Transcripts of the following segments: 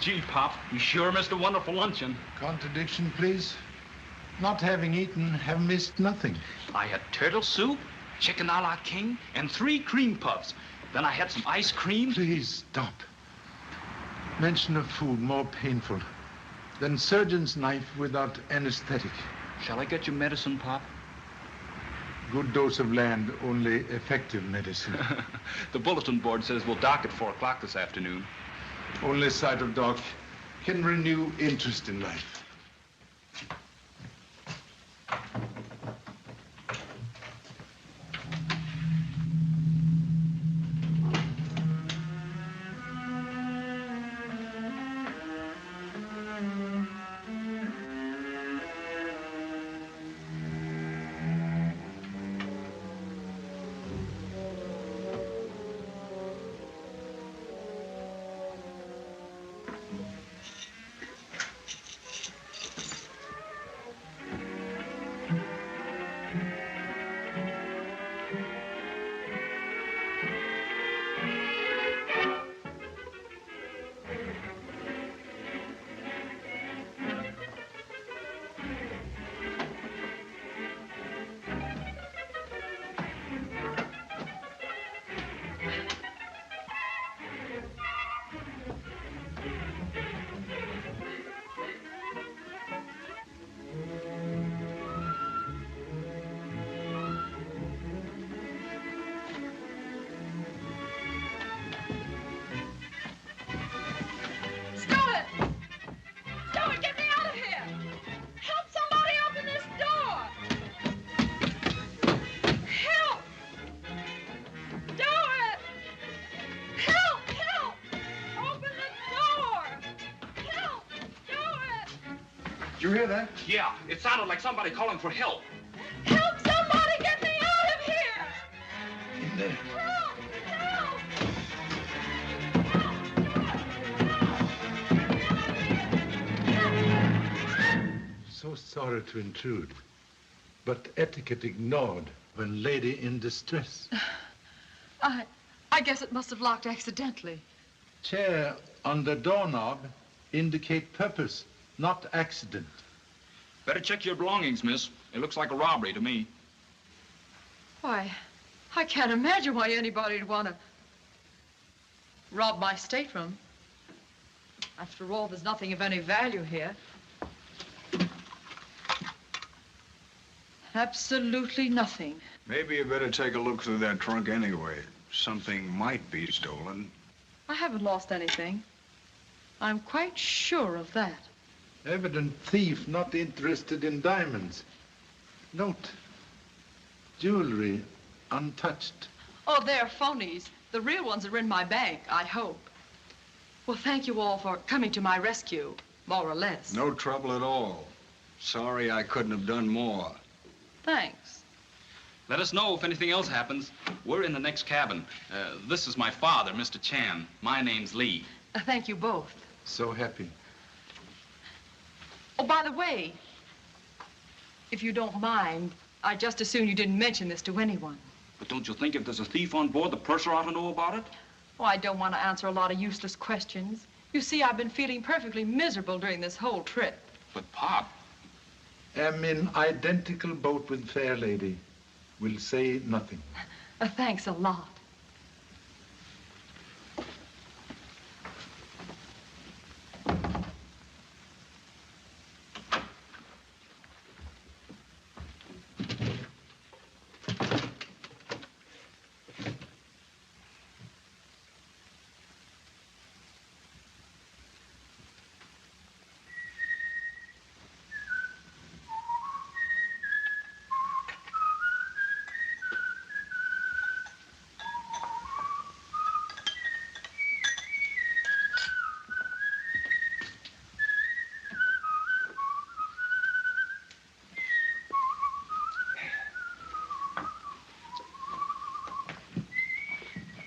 Gee, Pop, you sure missed a wonderful luncheon. Contradiction, please. Not having eaten, have missed nothing. I had turtle soup, chicken a la king, and 3 cream puffs. Then I had some ice cream. Please stop. Mention of food more painful than surgeon's knife without anesthetic. Shall I get you medicine, Pop? Good dose of land, only effective medicine. The bulletin board says we'll dock at 4 o'clock this afternoon. Only sight of dock can renew interest in life. Did you hear that? Yeah, it sounded like somebody calling for help. Help! Somebody get me out of here! In there. Help! Help! So sorry to intrude, but etiquette ignored when lady in distress. I guess it must have locked accidentally. Chair on the doorknob indicate purpose, not accident. Better check your belongings, miss. It looks like a robbery to me. Why, I can't imagine why anybody'd want to rob my stateroom. After all, there's nothing of any value here. Absolutely nothing. Maybe you better take a look through that trunk anyway. Something might be stolen. I haven't lost anything. I'm quite sure of that. Evident thief not interested in diamonds. Note, jewelry untouched. Oh, they're phonies. The real ones are in my bank, I hope. Well, thank you all for coming to my rescue, more or less. No trouble at all. Sorry I couldn't have done more. Thanks. Let us know if anything else happens. We're in the next cabin. This is my father, Mr. Chan. My name's Lee. Thank you both. So happy. Oh, by the way, if you don't mind, I'd just as soon you didn't mention this to anyone. But don't you think if there's a thief on board, the purser ought to know about it? Oh, I don't want to answer a lot of useless questions. You see, I've been feeling perfectly miserable during this whole trip. But, Pop... Am in identical boat with fair lady. Will say nothing. Thanks a lot.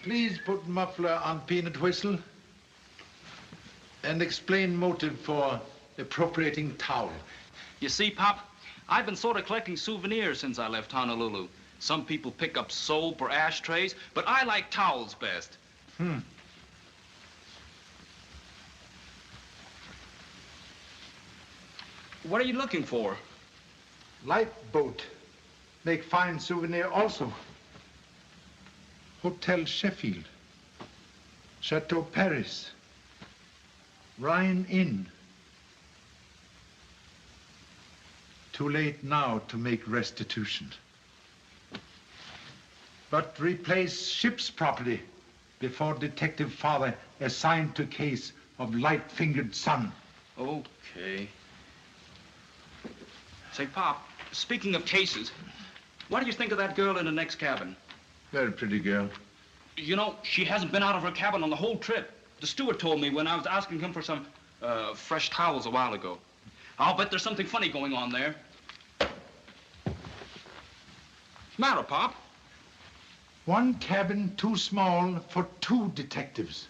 Please put muffler on peanut whistle and explain motive for appropriating towel. You see, Pop, I've been sort of collecting souvenirs since I left Honolulu. Some people pick up soap or ashtrays, but I like towels best. What are you looking for? Lifeboat. Make fine souvenir also. Hotel Sheffield. Chateau Paris. Rhine Inn. Too late now to make restitution. But replace ship's property before Detective Forde assigned to case of light-fingered son. Okay. Say, Pop, speaking of cases, what do you think of that girl in the next cabin? Very pretty girl. You know, she hasn't been out of her cabin on the whole trip. The steward told me when I was asking him for some fresh towels a while ago. I'll bet there's something funny going on there. What's the matter, Pop? One cabin too small for two detectives.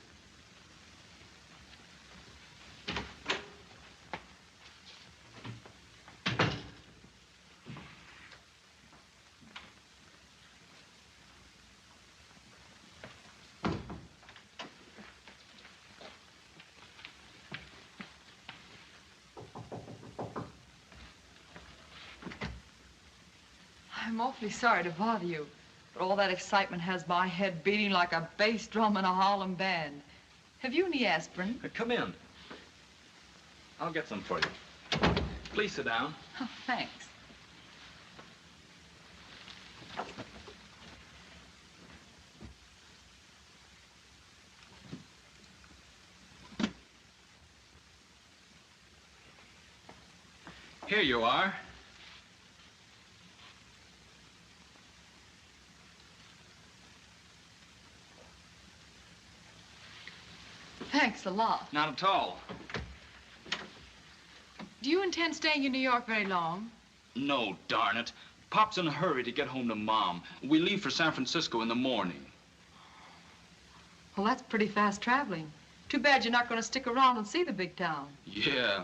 I'm awfully sorry to bother you, but all that excitement has my head beating like a bass drum in a Harlem band. Have you any aspirin? Come in. I'll get some for you. Please sit down. Oh, thanks. Here you are. Thanks a lot. Not at all. Do you intend staying in New York very long? No, darn it. Pop's in a hurry to get home to Mom. We leave for San Francisco in the morning. Well, that's pretty fast traveling. Too bad you're not going to stick around and see the big town. Yeah,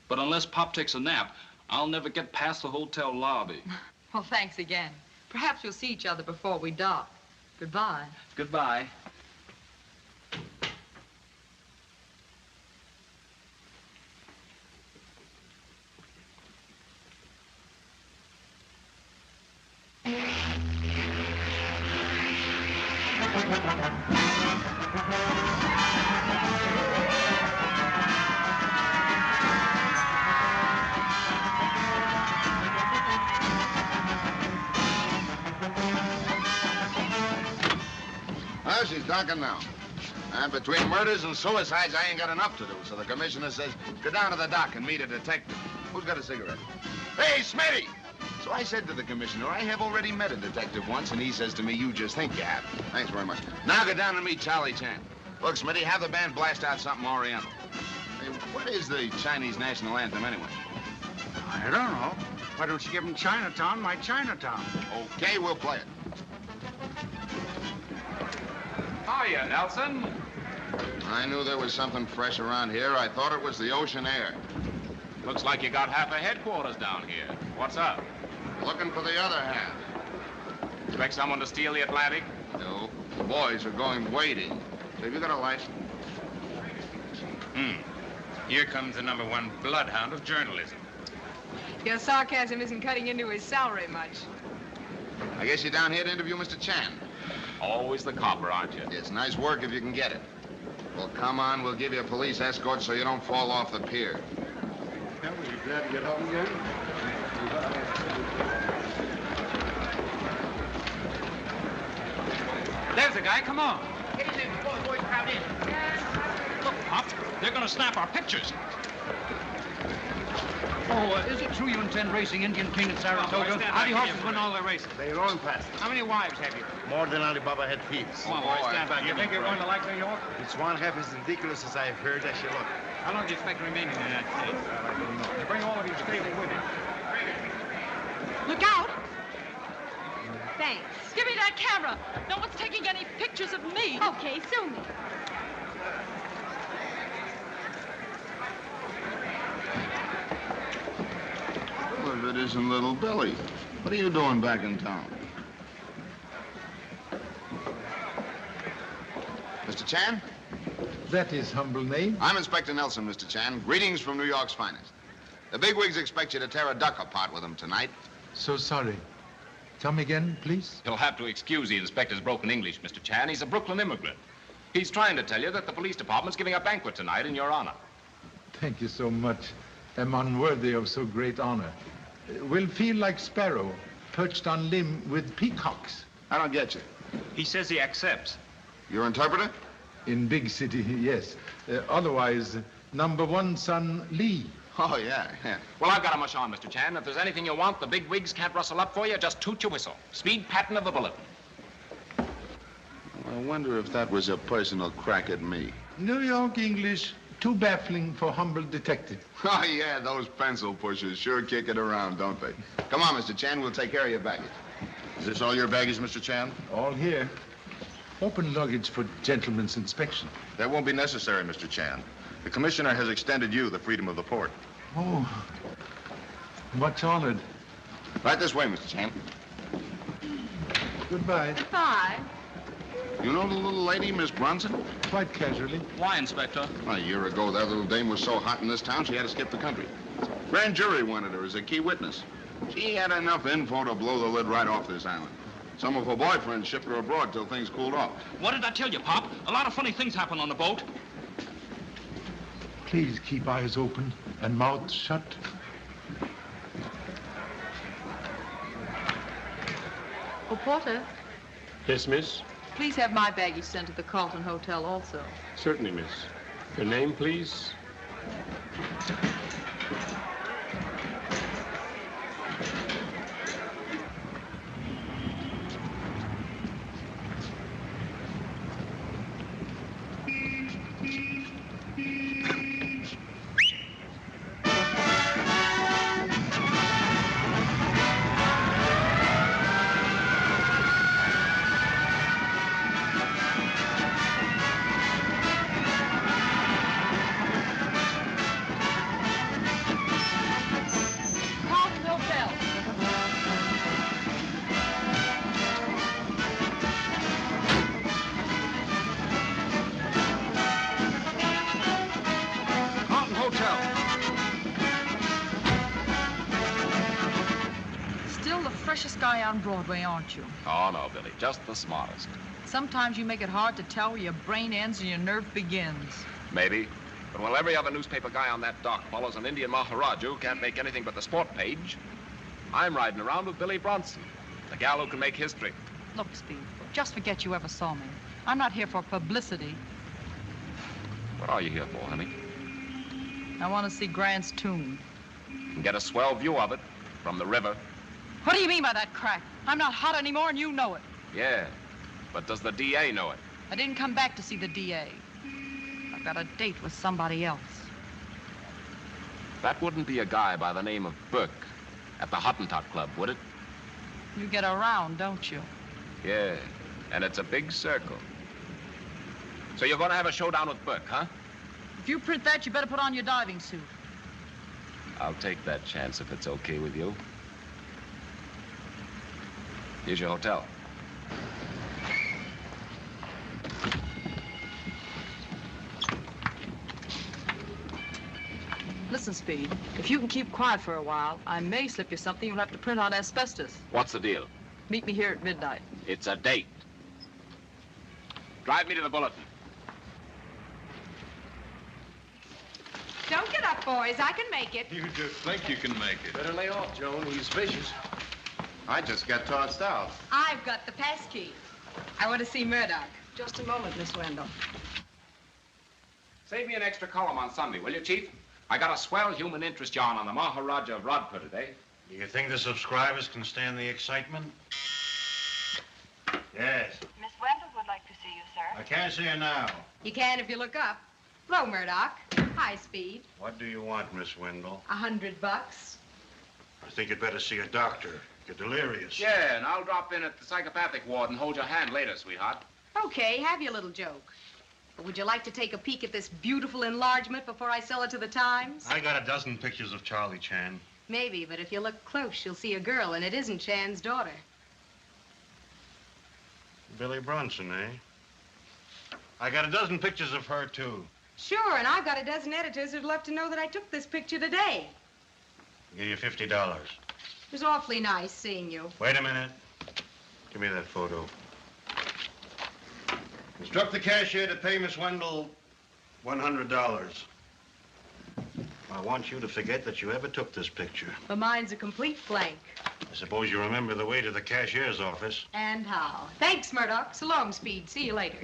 but unless Pop takes a nap, I'll never get past the hotel lobby. Well, thanks again. Perhaps we'll see each other before we dock. Goodbye. Goodbye. Well, she's docking now. And between murders and suicides, I ain't got enough to do. So the commissioner says, go down to the dock and meet a detective. Who's got a cigarette? Hey, Smitty! So I said to the commissioner, I have already met a detective once, and he says to me, you just think you have. Thanks very much. Now go down and meet Charlie Chan. Look, Smitty, have the band blast out something Oriental. Hey, what is the Chinese national anthem anyway? I don't know. Why don't you give them Chinatown, my Chinatown? Okay, we'll play it. Hiya, Nelson. I knew there was something fresh around here. I thought it was the ocean air. Looks like you got half a headquarters down here. What's up? Looking for the other half. Expect someone to steal the Atlantic? No, the boys are going wading. So have you got a light? Here comes the #1 bloodhound of journalism. Your sarcasm isn't cutting into his salary much. I guess you're down here to interview Mr. Chan. Always the copper, aren't you? It's nice work if you can get it. Well, come on, we'll give you a police escort so you don't fall off the pier. Well, were you glad to get home again? There's the guy. Come on. Get him in before the boys crowd in. Look, Pop, they're going to snap our pictures. Oh, is it true you intend racing Indian King at Saratoga? How many horses win all their races? They roll fast. How many wives have you? More than Alibaba had thieves. Come on, boys, stand back. You think you're going to like New York? It's one half as ridiculous as I've heard as you look. How long do you expect to remain in the United States? I don't know. You bring all of your stable with you. Look out! Thanks. Give me that camera. No one's taking any pictures of me. Okay, sue me. Well, if it isn't little Billy, what are you doing back in town? Mr. Chan? That is humble name. I'm Inspector Nelson, Mr. Chan. Greetings from New York's finest. The bigwigs expect you to tear a duck apart with them tonight. So sorry. Come again, please. You'll have to excuse the inspector's broken English, Mr. Chan. He's a Brooklyn immigrant. He's trying to tell you that the police department's giving a banquet tonight in your honor. Thank you so much. I'm unworthy of so great honor. We'll feel like sparrow, perched on limb with peacocks. I don't get you. He says he accepts. Your interpreter? In big city, yes. Otherwise, number one son, Lee. Oh, yeah. Well, I've got a mush on, Mr. Chan. If there's anything you want, the big wigs can't rustle up for you. Just toot your whistle. Speed, Patton of the bulletin. I wonder if that was a personal crack at me. New York English, too baffling for humble detective. Oh, yeah, those pencil pushers sure kick it around, don't they? Come on, Mr. Chan, we'll take care of your baggage. Is this all your baggage, Mr. Chan? All here. Open luggage for gentleman's inspection. That won't be necessary, Mr. Chan. The commissioner has extended you the freedom of the port. Oh, much honored. Right this way, Mr. Chan. Goodbye. Bye. You know the little lady, Miss Bronson? Quite casually. Why, Inspector? A year ago, that little dame was so hot in this town, she had to skip the country. Grand jury wanted her as a key witness. She had enough info to blow the lid right off this island. Some of her boyfriends shipped her abroad till things cooled off. What did I tell you, Pop? A lot of funny things happen on the boat. Please keep eyes open and mouth shut. Oh, Porter, Yes, miss? please have my baggage sent to the Carlton Hotel also. Certainly, miss. Your name, please? Carlton Hotel. Carlton Hotel. Still the freshest guy on Broadway, aren't you? Oh, no, Billy. Just the smartest. Sometimes you make it hard to tell where your brain ends and your nerve begins. Maybe. But while every other newspaper guy on that dock follows an Indian Maharaja who can't make anything but the sport page, I'm riding around with Billie Bronson, the gal who can make history. Look, Speed, just forget you ever saw me. I'm not here for publicity. What are you here for, honey? I want to see Grant's tomb. And get a swell view of it from the river. What do you mean by that crack? I'm not hot anymore, and you know it. Yeah. But does the DA know it? I didn't come back to see the DA. I've got a date with somebody else. That wouldn't be a guy by the name of Burke at the Hottentot Club, would it? You get around, don't you? Yeah. And it's a big circle. So you're going to have a showdown with Burke, huh? If you print that, you better put on your diving suit. I'll take that chance if it's okay with you. Here's your hotel. Listen, Speed, if you can keep quiet for a while, I may slip you something you'll have to print on asbestos. What's the deal? Meet me here at midnight. It's a date. Drive me to the bulletin. Don't get up, boys. I can make it. You just think you can make it. Better lay off, Joan. He's vicious. I just got tossed out. I've got the pass key. I want to see Murdoch. Just a moment, Miss Wendall. Save me an extra column on Sunday, will you, Chief? I got a swell human interest yarn on the Maharaja of Rodpur today. Do you think the subscribers can stand the excitement? Yes. Miss Wendell would like to see you, sir. I can't see her now. You can if you look up. Hello, Murdoch. High speed. What do you want, Miss Wendell? $100. I think you'd better see a doctor. You're delirious. Yeah, and I'll drop in at the psychopathic ward and hold your hand later, sweetheart. Okay, have your little joke. But would you like to take a peek at this beautiful enlargement before I sell it to the Times? I got a dozen pictures of Charlie Chan. Maybe, but if you look close, you'll see a girl, and it isn't Chan's daughter. Billie Bronson, eh? I got a dozen pictures of her, too. Sure, and I've got a dozen editors who'd love to know that I took this picture today. I'll give you $50. It was awfully nice seeing you. Wait a minute. Give me that photo. Instruct the cashier to pay Miss Wendall $100. I want you to forget that you ever took this picture. But mine's a complete blank. I suppose you remember the way to the cashier's office. And how? Thanks, Murdoch. So long, Speed. See you later.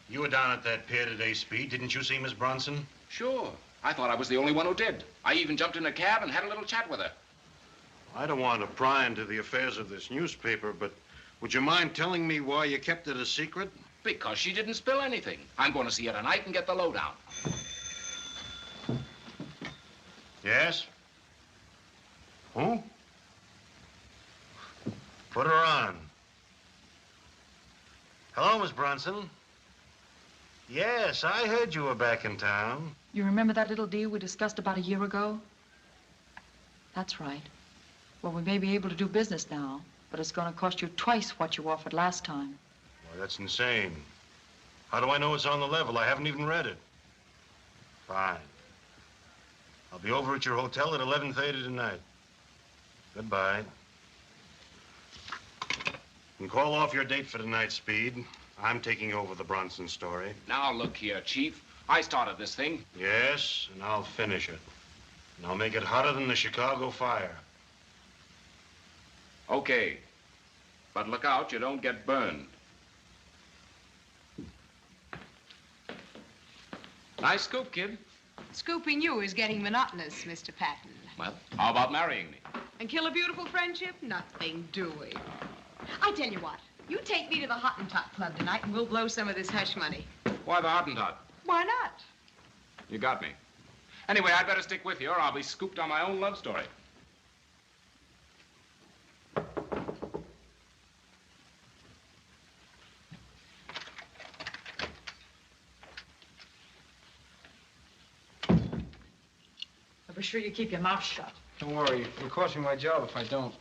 You were down at that pier today, Speed. Didn't you see Miss Bronson? Sure. I thought I was the only one who did. I even jumped in a cab and had a little chat with her. I don't want to pry into the affairs of this newspaper, but would you mind telling me why you kept it a secret? Because she didn't spill anything. I'm going to see her tonight and get the lowdown. Yes? Who? Put her on. Hello, Miss Bronson. Yes, I heard you were back in town. You remember that little deal we discussed about a year ago? That's right. Well, we may be able to do business now, but it's going to cost you twice what you offered last time. Why, that's insane. How do I know it's on the level? I haven't even read it. Fine. I'll be over at your hotel at 11:30 tonight. Goodbye. You can call off your date for tonight, Speed. I'm taking over the Bronson story. Now, look here, Chief. I started this thing. Yes, and I'll finish it. And I'll make it hotter than the Chicago fire. Okay. But look out, you don't get burned. Nice scoop, kid. Scooping you is getting monotonous, Mr. Patton. Well, how about marrying me? And kill a beautiful friendship? Nothing doing. I tell you what, you take me to the Hottentot Club tonight and we'll blow some of this hush money. Why the Hottentot? Why not? You got me. Anyway, I'd better stick with you or I'll be scooped on my own love story. Be sure you keep your mouth shut. Don't worry. It'll cost me my job if I don't.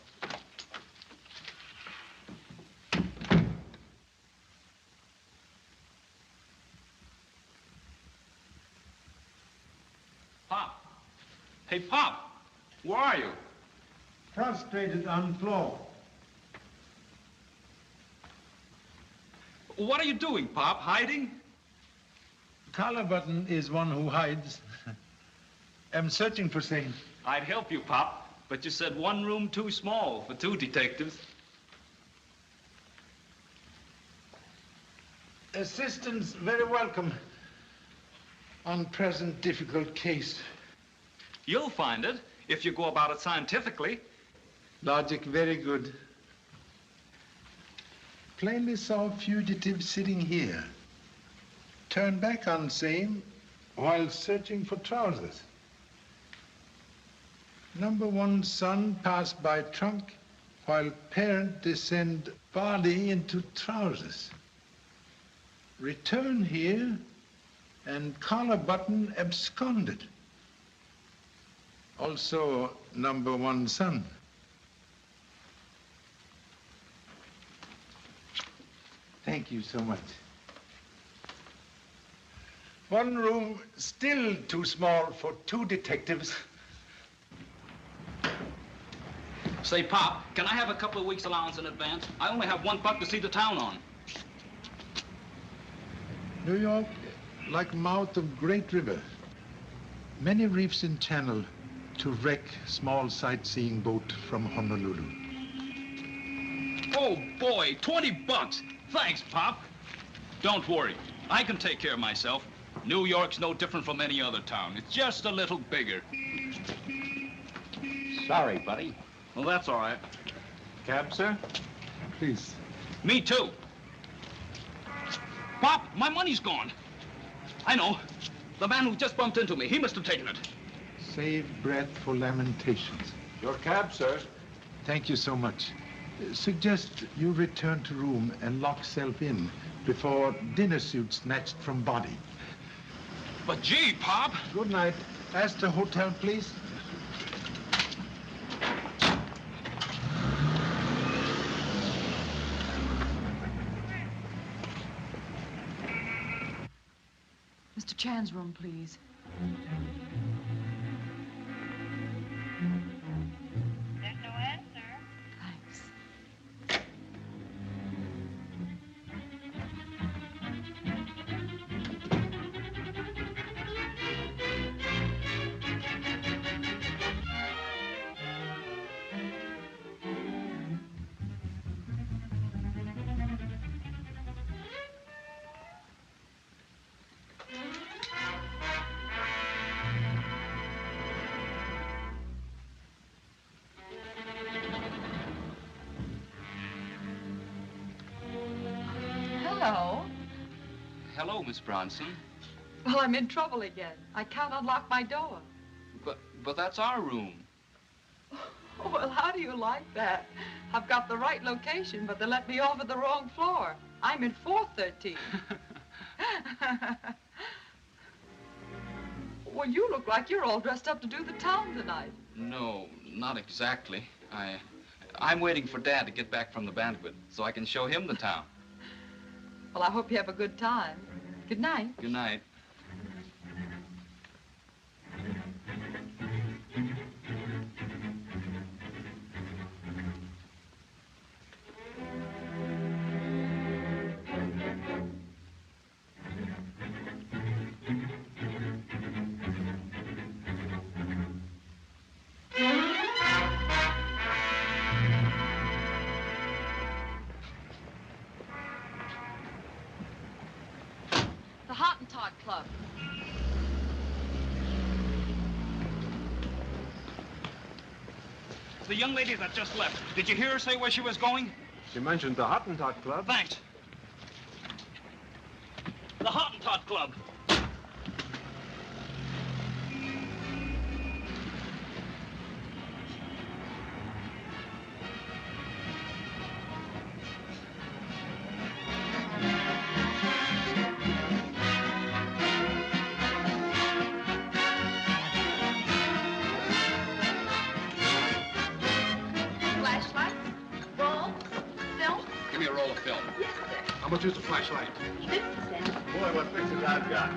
Pop. Hey, Pop. Where are you? Prostrated on floor. What are you doing, Pop? Hiding? Collar button is one who hides. I'm searching for same. I'd help you, Pop, but you said one room too small for two detectives. Assistance very welcome on present difficult case. You'll find it if you go about it scientifically. Logic very good. Plainly saw fugitive sitting here. Turn back on same while searching for trousers. Number one son passed by trunk while parent descend body into trousers. Return here and collar button absconded. Also number one son. Thank you so much. One room still too small for two detectives. Say, Pop, can I have a couple of weeks' allowance in advance? I only have $1 to see the town on. New York, like mouth of great river. Many reefs in channel to wreck small sightseeing boat from Honolulu. Oh, boy, $20. Thanks, Pop. Don't worry. I can take care of myself. New York's no different from any other town. It's just a little bigger. Sorry, buddy. Well, that's all right. Cab, sir? Please. Me too. Pop, my money's gone. I know. The man who just bumped into me, he must have taken it. Save breath for lamentations. Your cab, sir. Thank you so much. Suggest you return to room and lock self in before dinner suit snatched from body. But gee, Pop. Good night. Ask the hotel, please. Mr. Chan's room, please. There's no answer. Thanks. Hello. Hello, Miss Bronson. Well, I'm in trouble again. I can't unlock my door. But that's our room. Oh, well, how do you like that? I've got the right location, but they let me off at the wrong floor. I'm in 413. Well, you look like you're all dressed up to do the town tonight. No, not exactly. I'm waiting for Dad to get back from the banquet so I can show him the town. Well, I hope you have a good time. Good night. Good night. The Hottentot Club. The young lady that just left, did you hear her say where she was going? She mentioned the Hottentot Club. Thanks. The Hottentot Club. Flashlight, roll, film. Give me a roll of film. Yes, sir. How much is the flashlight? 50 cents. Boy, what pictures I've got.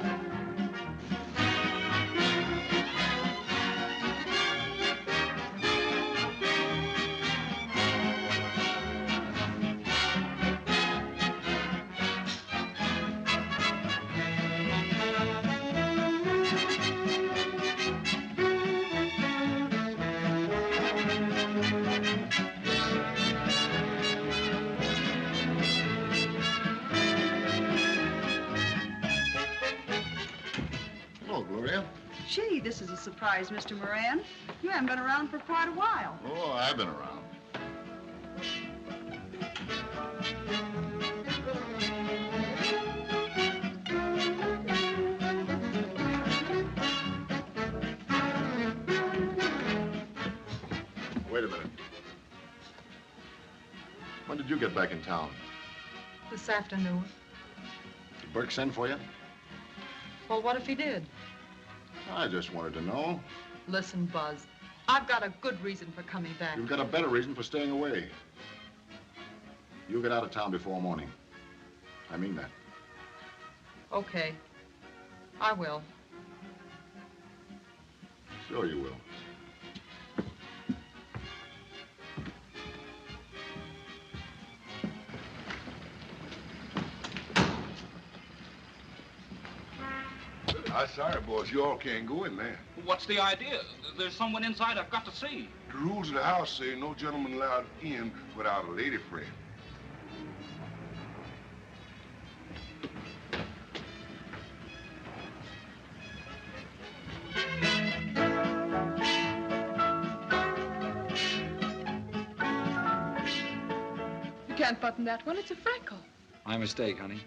Hello, Gloria. Gee, this is a surprise, Mr. Moran. You haven't been around for quite a while. Oh, I've been around. Wait a minute. When did you get back in town? This afternoon. Did Burke send for you? Well, what if he did? I just wanted to know. Listen, Buzz, I've got a good reason for coming back. You've got a better reason for staying away. You get out of town before morning. I mean that. Okay. I will. Sure you will. I'm sorry, boss. You all can't go in there. What's the idea? There's someone inside I've got to see. The rules of the house say no gentleman allowed in without a lady friend. You can't button that one. It's a freckle. My mistake, honey.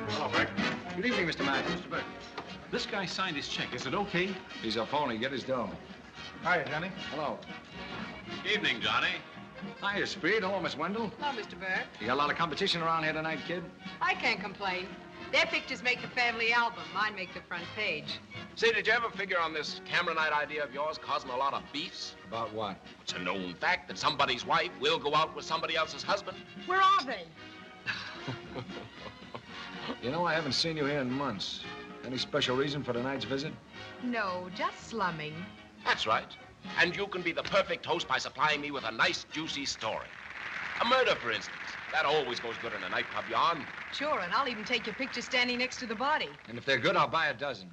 Hello, Burke. Good evening, Mr. Marsh. Mr. Burke, this guy signed his check. Is it okay? He's a phony. Get his dough. Hi, Johnny. Hello. Evening, Johnny. Hiya, Speed. Hello, Miss Wendall. Hello, Mr. Burke. You got a lot of competition around here tonight, kid? I can't complain. Their pictures make the family album. Mine make the front page. Say, did you ever figure on this camera night idea of yours causing a lot of beefs? About what? It's a known fact that somebody's wife will go out with somebody else's husband. Where are they? You know, I haven't seen you here in months. Any special reason for tonight's visit? No, just slumming. That's right. And you can be the perfect host by supplying me with a nice, juicy story. A murder, for instance. That always goes good in a nightclub, Jan. Sure, and I'll even take your picture standing next to the body. And if they're good, I'll buy a dozen.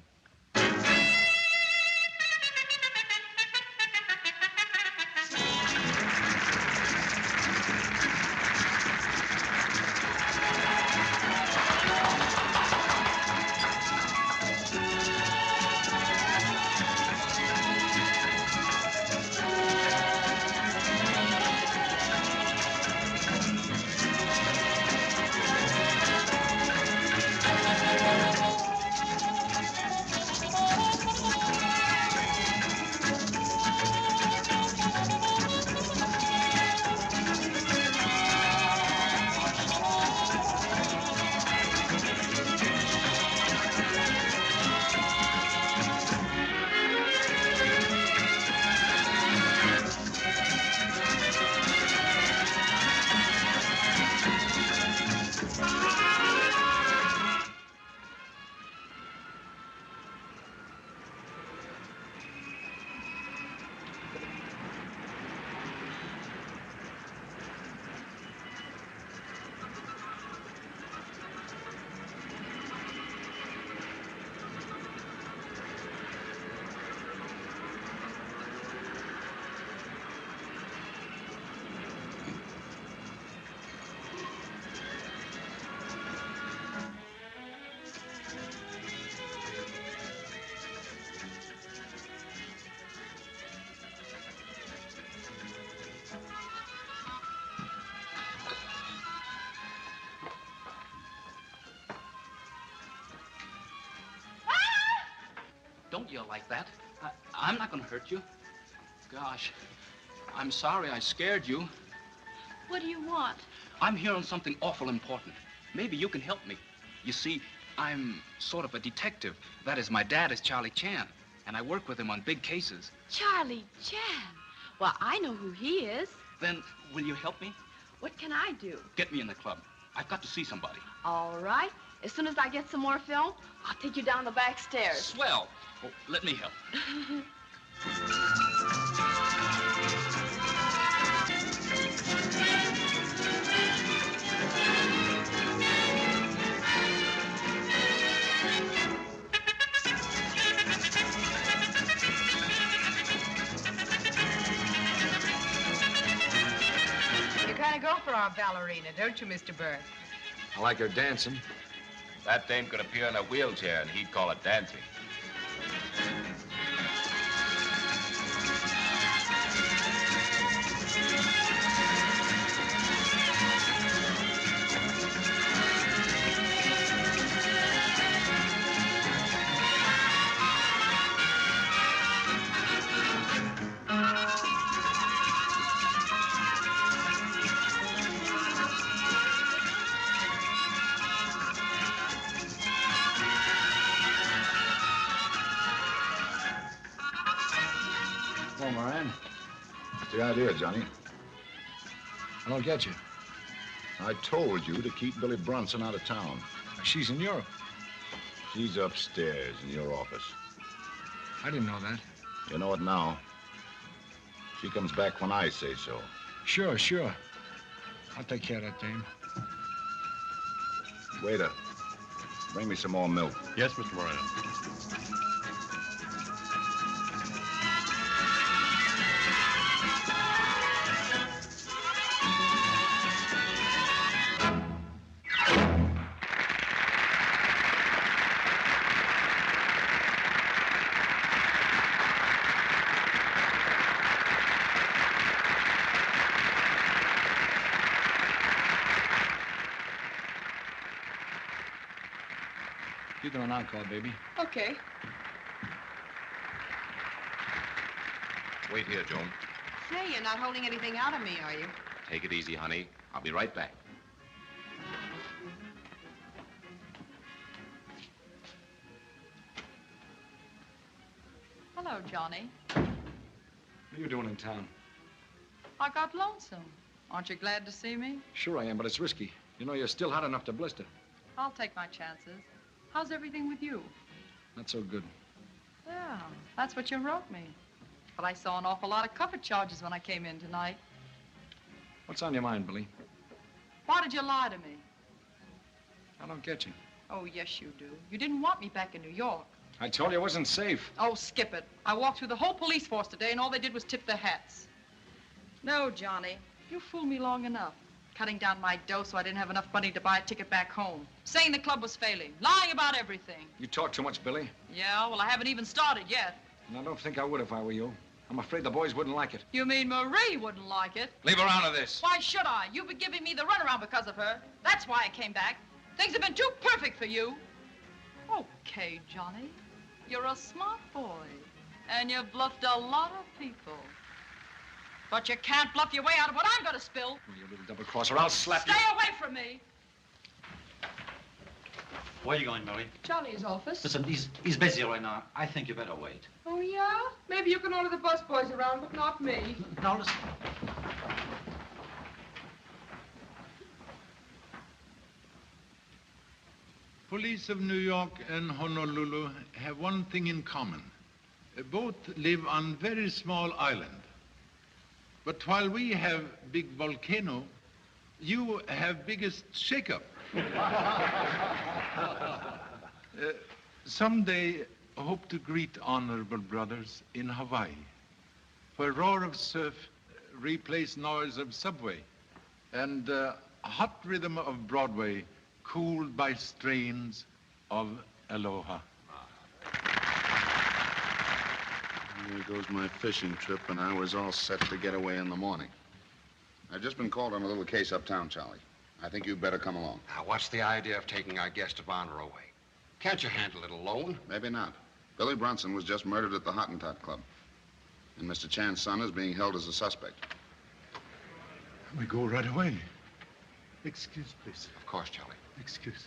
Don't yell like that. I'm not gonna hurt you. Gosh, I'm sorry I scared you. What do you want? I'm here on something awful important. Maybe you can help me. You see, I'm sort of a detective. That is, my dad is Charlie Chan, and I work with him on big cases. Charlie Chan. Well, I know who he is. Then, will you help me? What can I do? Get me in the club. I've got to see somebody. All right. As soon as I get some more film, I'll take you down the back stairs. Swell. Oh, let me help. You kind of go for our ballerina, don't you, Mr. Burke? I like her dancing. That dame could appear in a wheelchair, and he'd call it dancing. Hello, Moran. What's the idea, Johnny? I don't get you. I told you to keep Billie Bronson out of town. She's in Europe. She's upstairs in your office. I didn't know that. You know it now. She comes back when I say so. Sure, sure. I'll take care of that dame. Waiter, bring me some more milk. Yes, Mr. Moran. You do an encore, baby. Okay. Wait here, Joan. Say, you're not holding anything out of me, are you? Take it easy, honey. I'll be right back. Hello, Johnny. What are you doing in town? I got lonesome. Aren't you glad to see me? Sure I am, but it's risky. You know, you're still hot enough to blister. I'll take my chances. How's everything with you? Not so good. Yeah, that's what you wrote me. But I saw an awful lot of cover charges when I came in tonight. What's on your mind, Billie? Why did you lie to me? I don't get you. Oh, yes, you do. You didn't want me back in New York. I told you it wasn't safe. Oh, skip it. I walked through the whole police force today, and all they did was tip their hats. No, Johnny, you fooled me long enough. Cutting down my dough so I didn't have enough money to buy a ticket back home. Saying the club was failing. Lying about everything. You talk too much, Billie. Yeah, well, I haven't even started yet. And I don't think I would if I were you. I'm afraid the boys wouldn't like it. You mean Marie wouldn't like it? Leave her out of this. Why should I? You've been giving me the runaround because of her. That's why I came back. Things have been too perfect for you. Okay, Johnny. You're a smart boy. And you've bluffed a lot of people. But you can't bluff your way out of what I'm going to spill. Oh, you little double-crosser, I'll slap you. Stay away from me. Where are you going, Mary? Johnny's office. Listen, he's busy right now. I think you better wait. Oh, yeah? Maybe you can order the busboys around, but not me. Now, listen. Police of New York and Honolulu have one thing in common. Both live on very small island. But while we have big volcano, you have biggest shakeup. Someday, hope to greet honorable brothers in Hawaii, where roar of surf replace noise of subway, and hot rhythm of Broadway cooled by strains of aloha. There goes my fishing trip, and I was all set to get away in the morning. I've just been called on a little case uptown, Charlie. I think you'd better come along. Now, what's the idea of taking our guest of honor away? Can't you handle it alone? Maybe not. Billie Bronson was just murdered at the Hottentot Club. And Mr. Chan's son is being held as a suspect. We go right away. Excuse, please. Of course, Charlie. Excuse.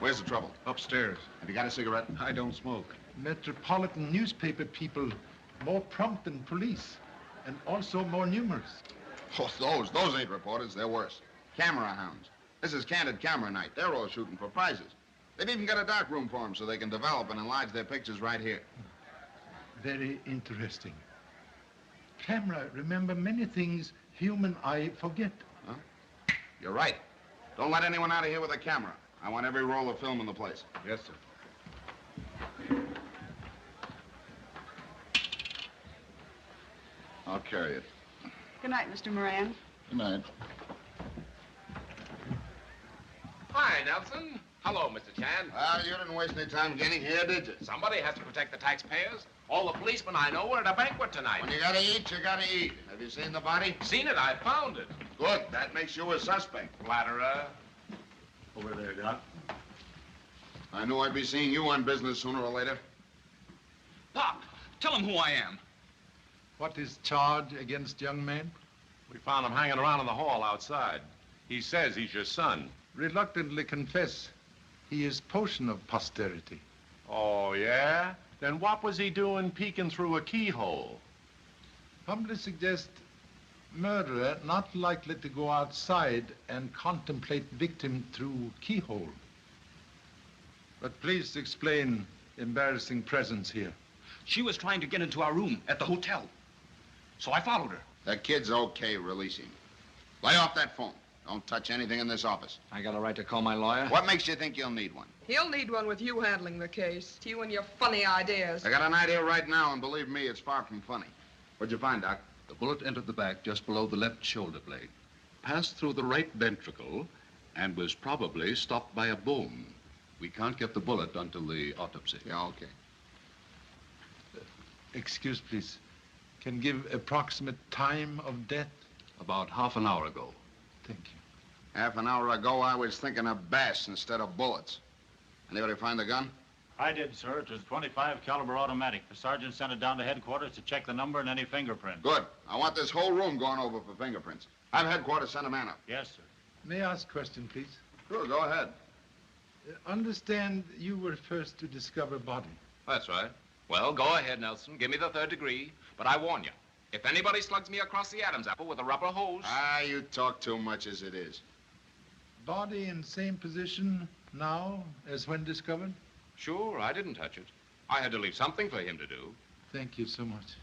Where's the trouble? Upstairs. Have you got a cigarette? I don't smoke. Metropolitan newspaper people, more prompt than police, and also more numerous. Oh, those ain't reporters. They're worse. Camera hounds. This is candid camera night. They're all shooting for prizes. They've even got a dark room for them so they can develop and enlarge their pictures right here. Very interesting. Camera remember many things human eye forget. Huh? You're right. Don't let anyone out of here with a camera. I want every roll of film in the place. Yes, sir. I'll carry it. Good night, Mr. Moran. Good night. Hi, Nelson. Hello, Mr. Chan. Well, you didn't waste any time getting here, did you? Somebody has to protect the taxpayers. All the policemen I know were at a banquet tonight. When you gotta eat, you gotta eat. Have you seen the body? Seen it. I found it. Good. That makes you a suspect. Flatterer. Over there, Doc. I knew I'd be seeing you on business sooner or later. Pop, tell him who I am. What is charge against young man? We found him hanging around in the hall outside. He says he's your son. Reluctantly confess, he is portion of posterity. Oh, yeah? Then what was he doing peeking through a keyhole? Humbly suggest murderer not likely to go outside and contemplate victim through keyhole. But please explain embarrassing presence here. She was trying to get into our room at the hotel. So I followed her. That kid's okay. Release him. Lay off that phone. Don't touch anything in this office. I got a right to call my lawyer? What makes you think you'll need one? He'll need one with you handling the case. You and your funny ideas. I got an idea right now, and believe me, it's far from funny. What'd you find, Doc? The bullet entered the back just below the left shoulder blade, passed through the right ventricle, and was probably stopped by a bone. We can't get the bullet until the autopsy. Yeah, okay. Excuse, please. Can give approximate time of death? About half an hour ago. Thank you. Half an hour ago, I was thinking of bass instead of bullets. Anybody find the gun? I did, sir. It was 25 caliber automatic. The sergeant sent it down to headquarters to check the number and any fingerprints. Good. I want this whole room gone over for fingerprints. Have headquarters send a man up. Yes, sir. May I ask a question, please? Sure, go ahead. Understand you were first to discover body. That's right. Well, go ahead, Nelson. Give me the 3rd degree. But I warn you, if anybody slugs me across the Adam's apple with a rubber hose... Ah, you talk too much as it is. Body in same position now as when discovered? Sure, I didn't touch it. I had to leave something for him to do. Thank you so much.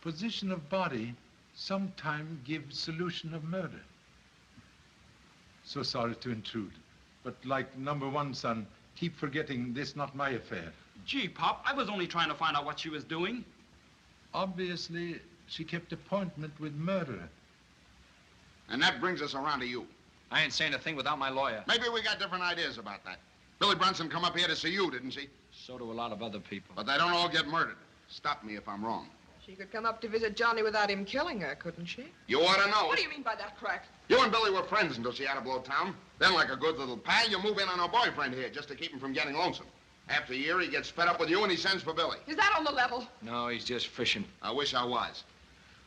Position of body sometime gives solution of murder. So sorry to intrude, but like number 1 son, keep forgetting this not my affair. Gee, Pop, I was only trying to find out what she was doing. Obviously, she kept appointment with murderer. And that brings us around to you. I ain't saying a thing without my lawyer. Maybe we got different ideas about that. Billie Bronson come up here to see you, didn't she? So do a lot of other people. But they don't all get murdered. Stop me if I'm wrong. She could come up to visit Johnny without him killing her, couldn't she? You ought to know. What do you mean by that, Crack? You and Billie were friends until she had to blow town. Then, like a good little pal, you move in on her boyfriend here just to keep him from getting lonesome. After a year, he gets fed up with you and he sends for Billie. Is that on the level? No, he's just fishing. I wish I was.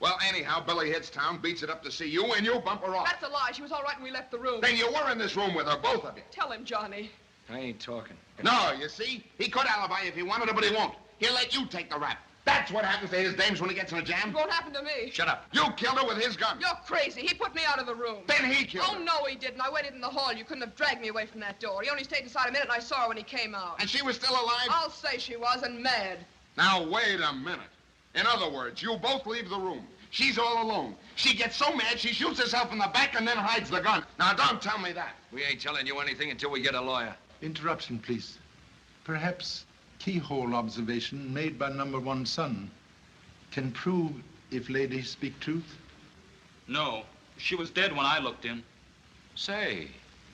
Well, anyhow, Billie hits town, beats it up to see you, and you bump her off. That's a lie. She was all right when we left the room. Then you were in this room with her, both of you. Tell him, Johnny. I ain't talking. No, you see? He could alibi if he wanted to, but he won't. He'll let you take the rap. That's what happens to his dames when he gets in a jam. It won't happen to me. Shut up. You killed her with his gun. You're crazy. He put me out of the room. Then he killed her. Oh, no, he didn't. I waited in the hall. You couldn't have dragged me away from that door. He only stayed inside a minute, and I saw her when he came out. And she was still alive? I'll say she was, and mad. Now, wait a minute. In other words, you both leave the room. She's all alone. She gets so mad, she shoots herself in the back and then hides the gun. Now, don't tell me that. We ain't telling you anything until we get a lawyer. Interruption, please. Perhaps keyhole observation made by number 1 son can prove if ladies speak truth? No, she was dead when I looked in. Say,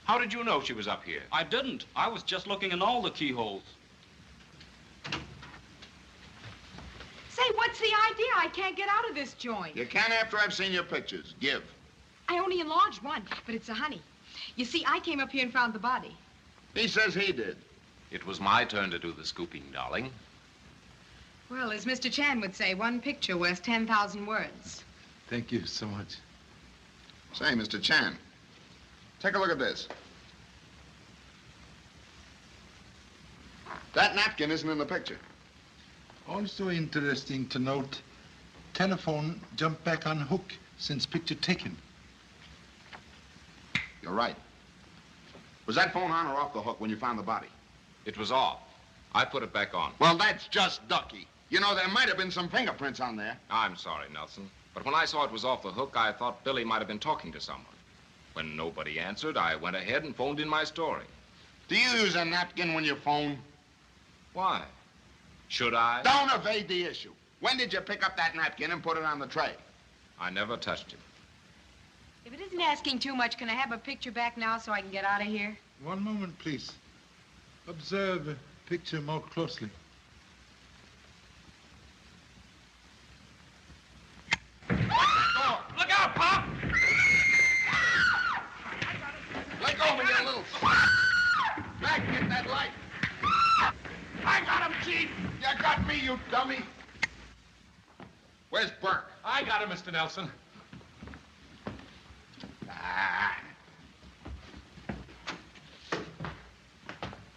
how did you know she was up here? I didn't. I was just looking in all the keyholes. Say, what's the idea? I can't get out of this joint. You can after I've seen your pictures. Give. I only enlarged one, but it's a honey. You see, I came up here and found the body. He says he did. It was my turn to do the scooping, darling. Well, as Mr. Chan would say, one picture worth 10,000 words. Thank you so much. Say, Mr. Chan, take a look at this. That napkin isn't in the picture. Also interesting to note, telephone jumped back on hook since picture taken. You're right. Was that phone on or off the hook when you found the body? It was off. I put it back on. Well, that's just ducky. You know, there might have been some fingerprints on there. I'm sorry, Nelson. But when I saw it was off the hook, I thought Billie might have been talking to someone. When nobody answered, I went ahead and phoned in my story. Do you use a napkin when you phone? Why? Should I? Don't evade the issue. When did you pick up that napkin and put it on the tray? I never touched it. If it isn't asking too much, can I have a picture back now so I can get out of here? One moment, please. Observe the picture more closely. Look out, Pop! Let go of me, you little... Back, get that light. I got him, Chief. You got me, you dummy. Where's Burke? I got him, Mr. Nelson.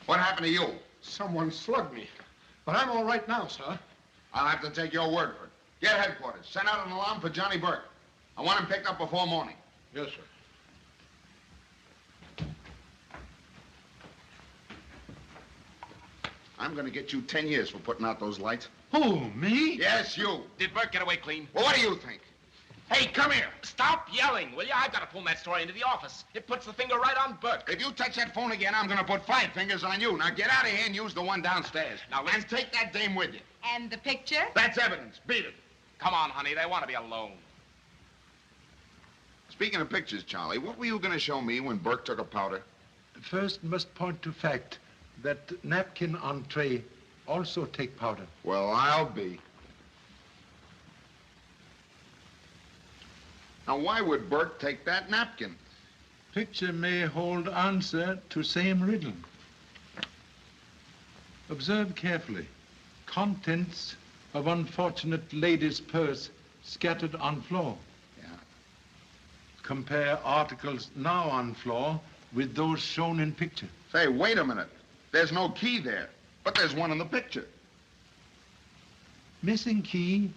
What happened to you? Someone slugged me. But I'm all right now, sir. I'll have to take your word for it. Get headquarters. Send out an alarm for Johnny Burke. I want him picked up before morning. Yes, sir. I'm going to get you 10 years for putting out those lights. Who, me? Yes, you. Did Burke get away clean? Well, what do you think? Hey, come here. Stop yelling, will you? I've got to pull that story into the office. It puts the finger right on Burke. If you touch that phone again, I'm going to put 5 fingers on you. Now get out of here and use the one downstairs. Now, and take that dame with you. And the picture? That's evidence. Beat it. Come on, honey. They want to be alone. Speaking of pictures, Charlie, what were you going to show me when Burke took a powder? First must point to fact that napkin on tray also take powder. Well, I'll be. Now, why would Burke take that napkin? Picture may hold answer to same riddle. Observe carefully. Contents of unfortunate lady's purse scattered on floor. Yeah. Compare articles now on floor with those shown in picture. Say, wait a minute. There's no key there, but there's one in the picture. Missing key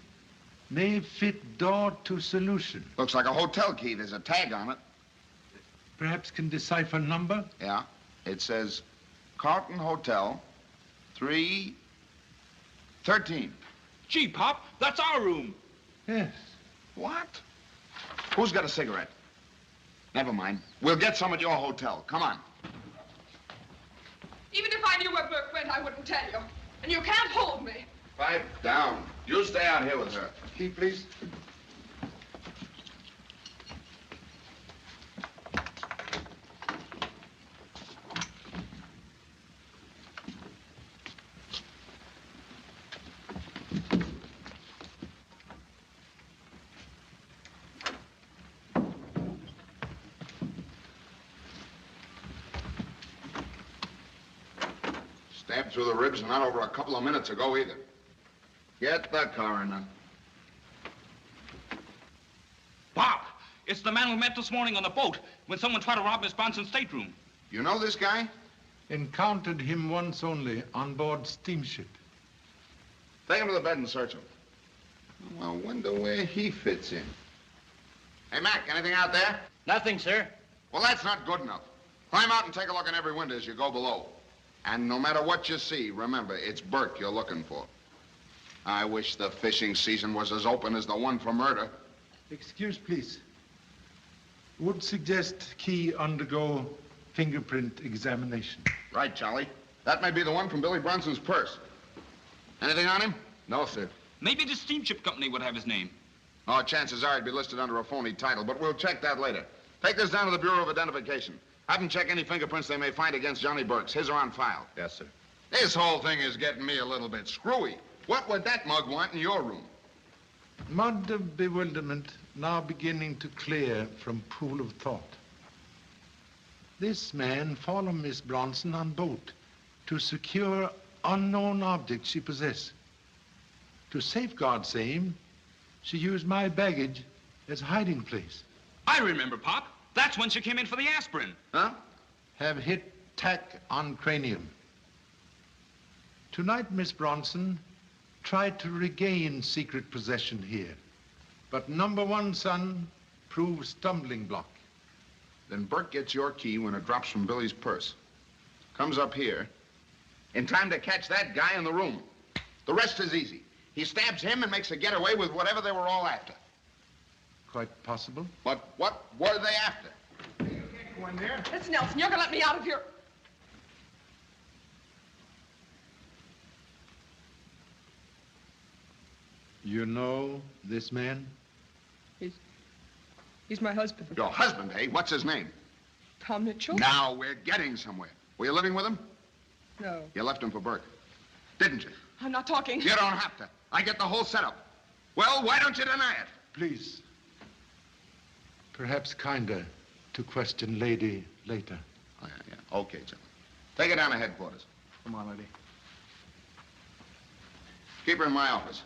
may fit door to solution. Looks like a hotel key. There's a tag on it. Perhaps can decipher number? Yeah. It says Carlton Hotel, 313. Gee, Pop, that's our room. Yes. What? Who's got a cigarette? Never mind. We'll get some at your hotel. Come on. Even if I knew where Burke went, I wouldn't tell you. And you can't hold me. Pipe down. You stay out here with her. Key, please. Stabbed through the ribs and not over a couple of minutes ago either. Get the coroner. Pop, it's the man we met this morning on the boat when someone tried to rob Miss Bronson's stateroom. You know this guy? Encountered him once only on board steamship. Take him to the bed and search him. Well, I wonder where he fits in. Hey, Mac, anything out there? Nothing, sir. Well, that's not good enough. Climb out and take a look in every window as you go below. And no matter what you see, remember, it's Burke you're looking for. I wish the fishing season was as open as the one for murder. Excuse, please. Would suggest Key undergo fingerprint examination. Right, Charlie. That may be the one from Billie Bronson's purse. Anything on him? No, sir. Maybe the steamship company would have his name. Oh, chances are he'd be listed under a phony title, but we'll check that later. Take this down to the Bureau of Identification. Have them check any fingerprints they may find against Johnny Burke's. His are on file. Yes, sir. This whole thing is getting me a little bit screwy. What would that mug want in your room? Mud of bewilderment now beginning to clear from pool of thought. This man followed Miss Bronson on boat to secure unknown objects she possessed. To safeguard same, she used my baggage as hiding place. I remember, Pop. That's when she came in for the aspirin. Huh? Have hit tack on cranium. Tonight, Miss Bronson tried to regain secret possession here, but number one son proved stumbling block. Then Burke gets your key when it drops from Billie's purse. Comes up here in time to catch that guy in the room. The rest is easy. He stabs him and makes a getaway with whatever they were all after. Quite possible. But what were they after? You can't go in there. It's Nelson. You're going to let me out of here. You know this man? He's my husband. Your husband, eh? What's his name? Tom Mitchell? Now we're getting somewhere. Were you living with him? No. You left him for Burke, didn't you? I'm not talking. You don't have to. I get the whole setup. Well, why don't you deny it? Please. Perhaps kinder to question lady later. Oh, yeah. Okay, John. Take her down to headquarters. Come on, lady. Keep her in my office.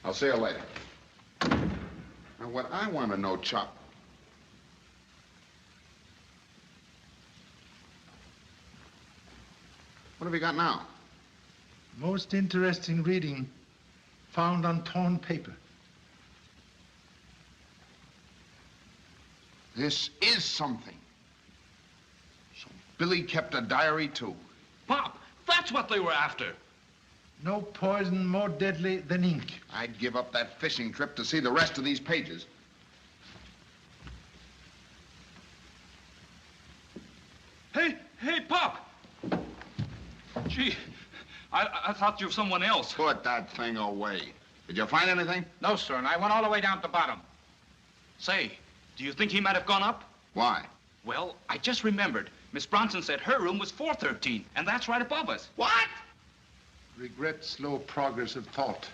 I'll see her later. Now, what I want to know, Chop. What have you got now? Most interesting reading found on torn paper. This is something. So Billie kept a diary, too. Pop, that's what they were after. No poison more deadly than ink. I'd give up that fishing trip to see the rest of these pages. Hey, Pop! Gee, I thought you were someone else. Put that thing away. Did you find anything? No, sir, and I went all the way down to the bottom. Say, do you think he might have gone up? Why? Well, I just remembered. Miss Bronson said her room was 413, and that's right above us. What? Regret slow progress of thought,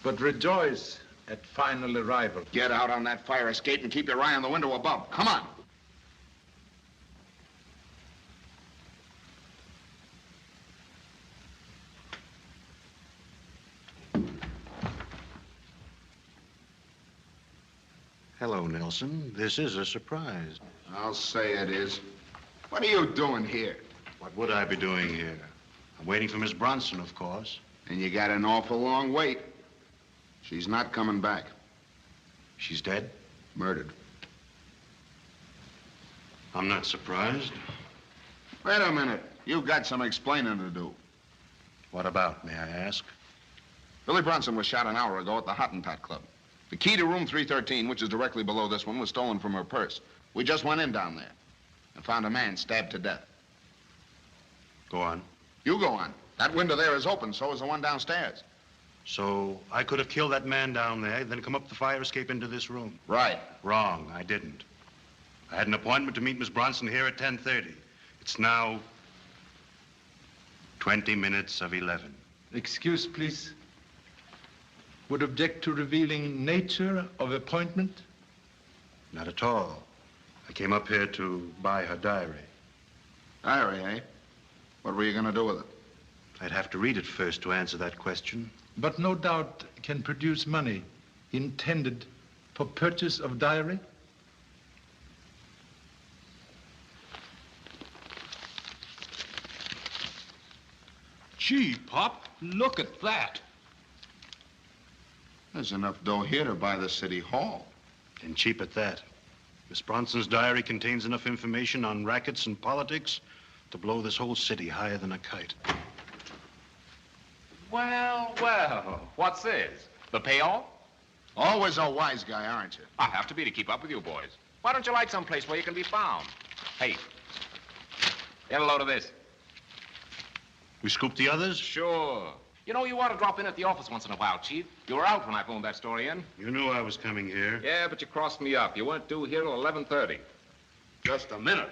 but rejoice at final arrival. Get out on that fire escape and keep your eye on the window above. Come on. Hello, Nelson. This is a surprise. I'll say it is. What are you doing here? What would I be doing here? I'm waiting for Miss Bronson, of course. And you got an awful long wait. She's not coming back. She's dead? Murdered. I'm not surprised. Wait a minute. You've got some explaining to do. What about, may I ask? Billie Bronson was shot an hour ago at the Hottentot Club. The key to room 313, which is directly below this one, was stolen from her purse. We just went in down there and found a man stabbed to death. Go on. You go on. That window there is open, so is the one downstairs. So I could have killed that man down there, then come up the fire escape into this room. Right. Wrong. I didn't. I had an appointment to meet Miss Bronson here at 10:30. It's now 20 minutes of 11. Excuse, please. Would object to revealing nature of appointment? Not at all. I came up here to buy her diary. Diary, eh? What were you going to do with it? I'd have to read it first to answer that question. But no doubt can produce money intended for purchase of diary? Gee, Pop, look at that. There's enough dough here to buy the city hall. And cheap at that. Miss Bronson's diary contains enough information on rackets and politics to blow this whole city higher than a kite. Well, well, what's this? The payoff? Always a wise guy, aren't you? I have to be to keep up with you boys. Why don't you light someplace where you can be found? Hey, get a load of this. We scoop the others? Sure. You know, you ought to drop in at the office once in a while, Chief. You were out when I phoned that story in. You knew I was coming here. Yeah, but you crossed me up. You weren't due here till 11:30. Just a minute.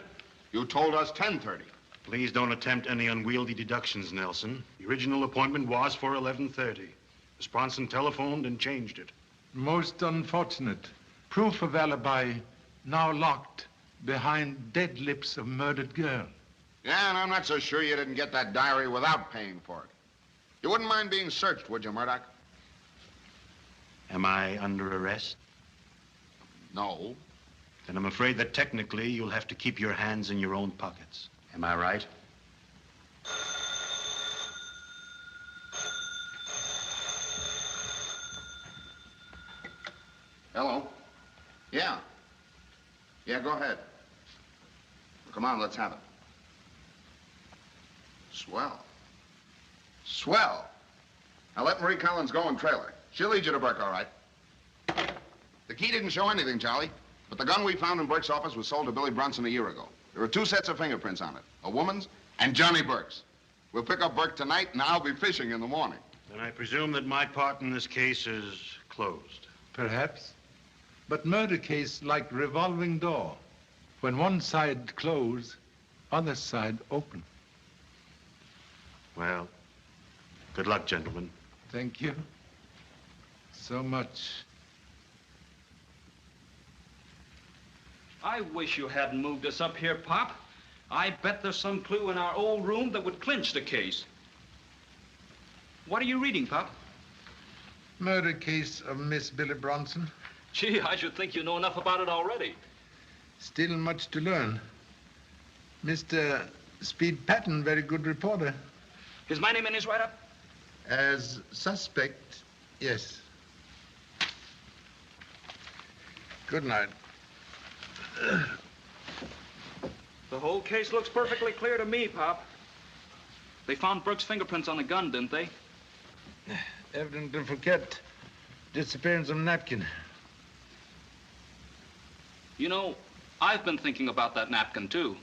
You told us 10:30. Please don't attempt any unwieldy deductions, Nelson. The original appointment was for 11:30. Miss Bronson telephoned and changed it. Most unfortunate. Proof of alibi now locked behind dead lips of murdered girl. Yeah, and I'm not so sure you didn't get that diary without paying for it. You wouldn't mind being searched, would you, Murdoch? Am I under arrest? No. Then I'm afraid that technically you'll have to keep your hands in your own pockets. Am I right? Hello? Yeah. Yeah, go ahead. Come on, let's have it. Swell. Swell. Now let Marie Collins go and trail her. She'll lead you to Burke, all right. The key didn't show anything, Charlie, but the gun we found in Burke's office was sold to Billie Bronson a year ago. There were 2 sets of fingerprints on it, a woman's and Johnny Burke's. We'll pick up Burke tonight, and I'll be fishing in the morning. Then I presume that my part in this case is closed. Perhaps. But murder case like revolving door. When one side closed, other side open. Well, good luck, gentlemen. Thank you so much. I wish you hadn't moved us up here, Pop. I bet there's some clue in our old room that would clinch the case. What are you reading, Pop? Murder case of Miss Billie Bronson. Gee, I should think you know enough about it already. Still much to learn. Mr. Speed Patton, very good reporter. Is my name in his write-up? As suspect, yes. Good night. The whole case looks perfectly clear to me, Pop. They found Burke's fingerprints on the gun, didn't they? Evident duplicate. Disappearance of napkin. You know, I've been thinking about that napkin, too.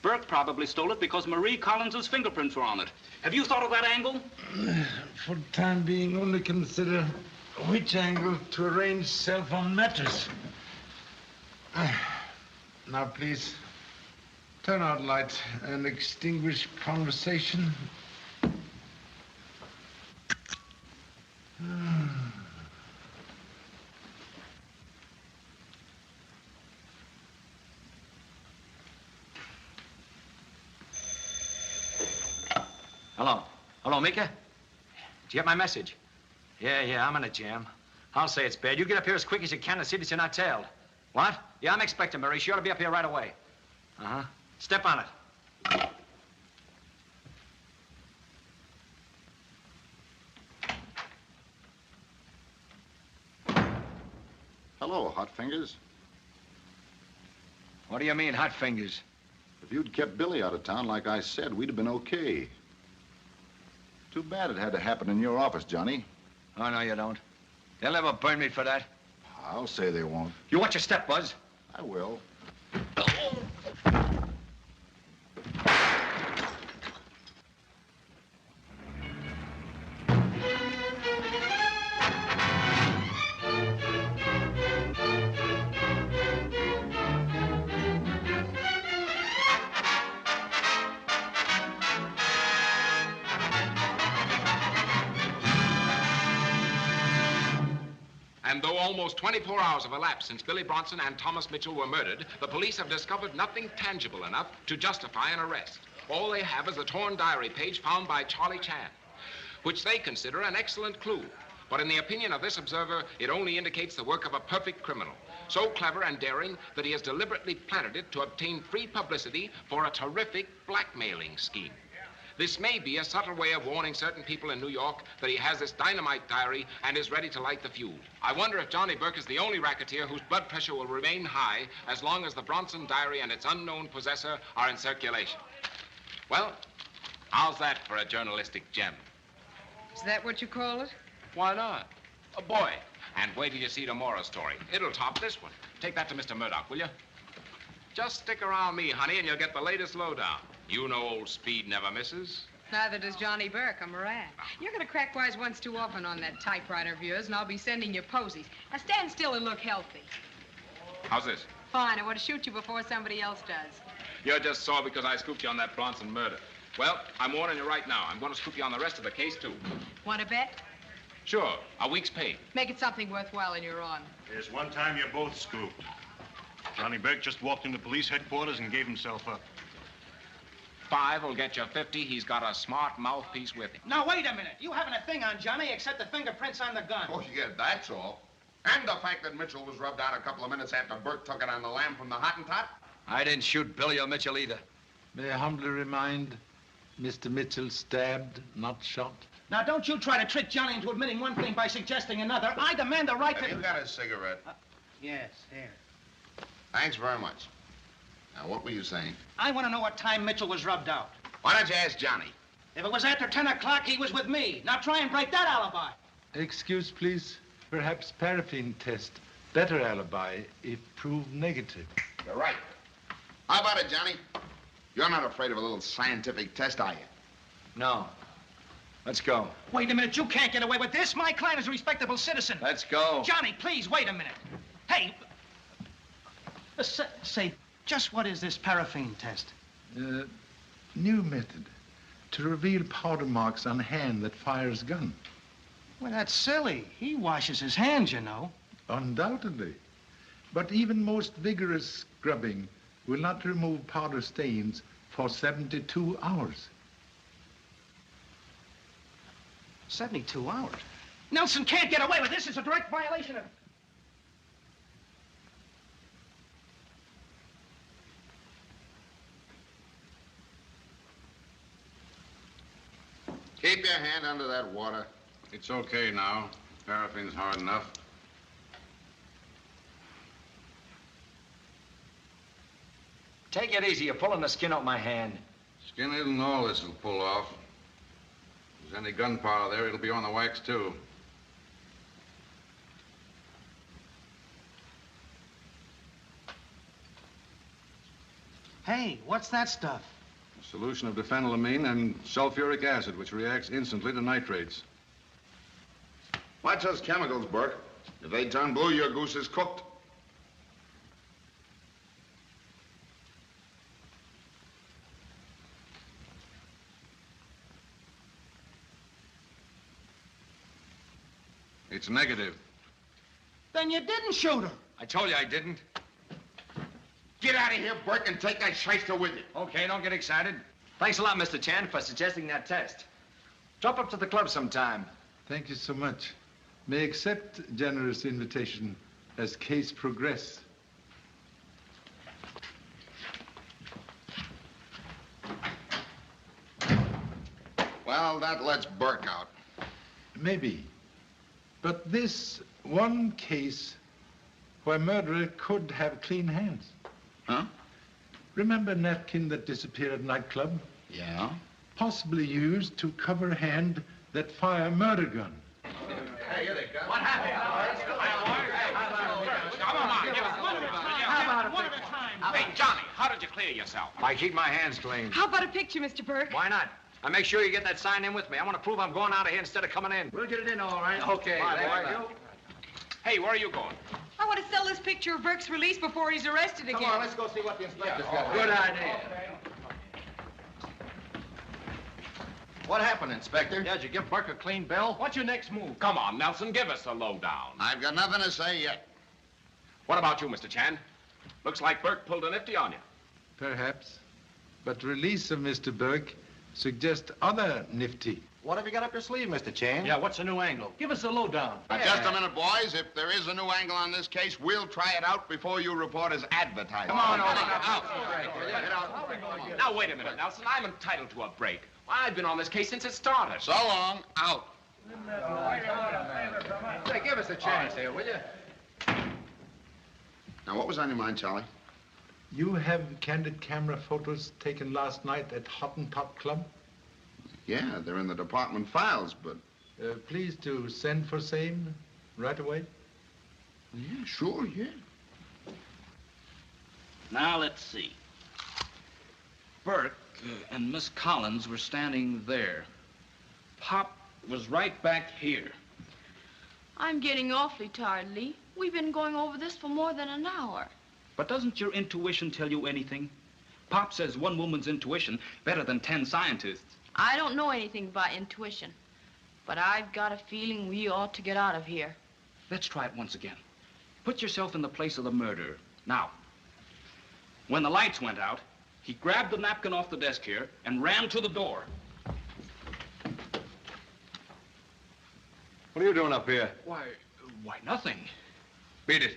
Burke probably stole it because Marie Collins's fingerprints were on it. Have you thought of that angle? For the time being, only consider which angle to arrange cell phone matters. Now, please, turn out light and extinguish conversation. Hello. Hello, Mika? Did you get my message? Yeah, I'm in a jam. I'll say it's bad. You get up here as quick as you can and see that you're not tailed. What? Yeah, I'm expecting Murray. She ought to be up here right away. Uh-huh. Step on it. Hello, Hot Fingers. What do you mean, hot fingers? If you'd kept Billy out of town like I said, we'd have been okay. Too bad it had to happen in your office, Johnny. Oh, no, you don't. They'll never burn me for that. I'll say they won't. You watch your step, Buzz. I will. And though almost 24 hours have elapsed since Billie Bronson and Thomas Mitchell were murdered, the police have discovered nothing tangible enough to justify an arrest. All they have is a torn diary page found by Charlie Chan, which they consider an excellent clue. But in the opinion of this observer, it only indicates the work of a perfect criminal, so clever and daring that he has deliberately planted it to obtain free publicity for a terrific blackmailing scheme. This may be a subtle way of warning certain people in New York that he has this dynamite diary and is ready to light the fuse. I wonder if Johnny Burke is the only racketeer whose blood pressure will remain high as long as the Bronson diary and its unknown possessor are in circulation. Well, how's that for a journalistic gem? Is that what you call it? Why not? A boy. And wait till you see tomorrow's story. It'll top this one. Take that to Mr. Murdoch, will you? Just stick around me, honey, and you'll get the latest lowdown. You know old Speed never misses. Neither does Johnny Burke, a Moran. You're going to crack wise once too often on that typewriter of yours, and I'll be sending you posies. Now stand still and look healthy. How's this? Fine, I want to shoot you before somebody else does. You're just sore because I scooped you on that Bronson murder. Well, I'm warning you right now. I'm going to scoop you on the rest of the case, too. Want to bet? Sure. A week's pay. Make it something worthwhile and you're on. There's one time you both scooped. Johnny Burke just walked into police headquarters and gave himself up. 5 will get you 50. He's got a smart mouthpiece with him. Now, wait a minute. You haven't a thing on Johnny except the fingerprints on the gun. Oh, yeah, that's all. And the fact that Mitchell was rubbed out a couple of minutes after Burke took it on the lamb from the Hottentot. I didn't shoot Billy or Mitchell either. May I humbly remind Mr. Mitchell stabbed, not shot? Now, don't you try to trick Johnny into admitting one thing by suggesting another. I demand the right to... Have you got a cigarette? Yes, here. Thanks very much. Now, what were you saying? I want to know what time Mitchell was rubbed out. Why don't you ask Johnny? If it was after 10 o'clock, he was with me. Now try and break that alibi. Excuse, please. Perhaps paraffin test. Better alibi if proved negative. You're right. How about it, Johnny? You're not afraid of a little scientific test, are you? No. Let's go. Wait a minute. You can't get away with this. My client is a respectable citizen. Let's go. Johnny, please, wait a minute. Hey. Say, just what is this paraffin test? New method to reveal powder marks on hand that fires gun. Well, that's silly. He washes his hands, you know. Undoubtedly. But even most vigorous scrubbing will not remove powder stains for 72 hours. 72 hours? Nelson can't get away with this. It's a direct violation of... Keep your hand under that water. It's okay now. Paraffin's hard enough. Take it easy. You're pulling the skin off my hand. Skin isn't all this will pull off. If there's any gunpowder there, it'll be on the wax, too. Hey, what's that stuff? A solution of diphenylamine and sulfuric acid, which reacts instantly to nitrates. Watch those chemicals, Burke. If they turn blue, your goose is cooked. It's negative. Then you didn't shoot her. I told you I didn't. Get out of here, Burke, and take that shyster with you. Okay, don't get excited. Thanks a lot, Mr. Chan, for suggesting that test. Drop up to the club sometime. Thank you so much. may accept generous invitation as case progress. Well, that lets Burke out. Maybe. But this one case where murderer could have clean hands. Huh? Remember napkin that disappeared at nightclub? Yeah. Possibly used to cover hand that fire murder gun. Hey, here they come. What happened? Come on, give us One at a time. Hey, Johnny, how did you clear yourself? I keep my hands clean. How about a picture, Mr. Burke? Why not? I make sure you get that sign in with me. I want to prove I'm going out of here instead of coming in. We'll get it in all right. Okay, Bye, boy. boy. Hey, where are you going? I want to sell this picture of Burke's release before he's arrested again. Come on, let's go see what the inspector's got. Good idea. What happened, Inspector? Yeah, did you give Burke a clean bill? What's your next move? Come on, Nelson, give us a lowdown. I've got nothing to say yet. What about you, Mr. Chan? Looks like Burke pulled a nifty on you. Perhaps. But release of Mr. Burke suggests other nifty. What have you got up your sleeve, Mr. Chan? Yeah, what's the new angle? Give us a lowdown. Now, just a minute, boys. If there is a new angle on this case, we'll try it out before you report as advertising. Come on, Oland. Now, wait a minute, Nelson. I'm entitled to a break. I've been on this case since it started. So long. Out. Say, give us a chance here, will you? Now, what was on your mind, Charlie? You have candid camera photos taken last night at Hottentot Club? Yeah, they're in the department files, but... Please to send for same right away. Yeah, sure, yeah. Now, let's see. Burke and Miss Collins were standing there. Pop was right back here. I'm getting awfully tired, Lee. We've been going over this for more than an hour. But doesn't your intuition tell you anything? Pop says one woman's intuition better than 10 scientists. I don't know anything about intuition, but I've got a feeling we ought to get out of here. Let's try it once again. Put yourself in the place of the murderer. Now, when the lights went out, he grabbed the napkin off the desk here and ran to the door. What are you doing up here? Why, nothing. Beat it.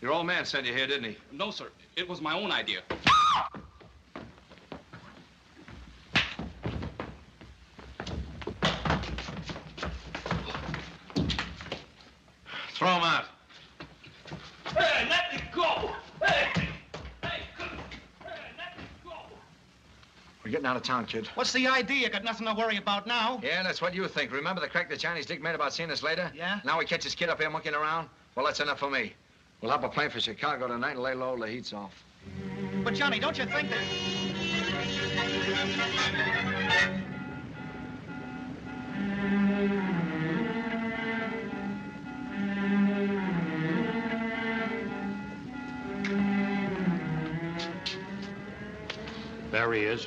Your old man sent you here, didn't he? No, sir. It was my own idea. Throw him out. Hey, let me go! Hey! Hey, let me go! We're getting out of town, kid. What's the idea? Got nothing to worry about now. Yeah, that's what you think. Remember the crack the Chinese dick made about seeing us later? Yeah? Now we catch this kid up here monkeying around? Well, that's enough for me. We'll hop a plane for Chicago tonight and lay low till the heat's off. But, Johnny, don't you think that... There he is.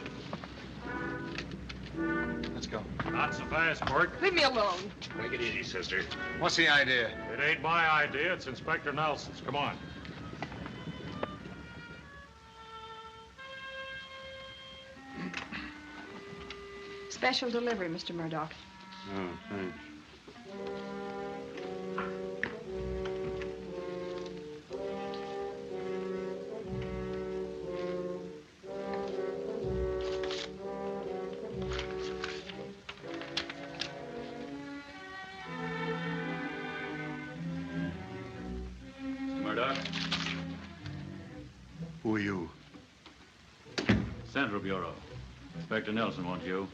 Let's go. Not so fast, Burke. Leave me alone. Take it easy, sister. What's the idea? It ain't my idea. It's Inspector Nelson's. Come on. Special delivery, Mr. Murdoch. Oh, thanks. Murdoch? Who are you? Central Bureau. Inspector Nelson wants you.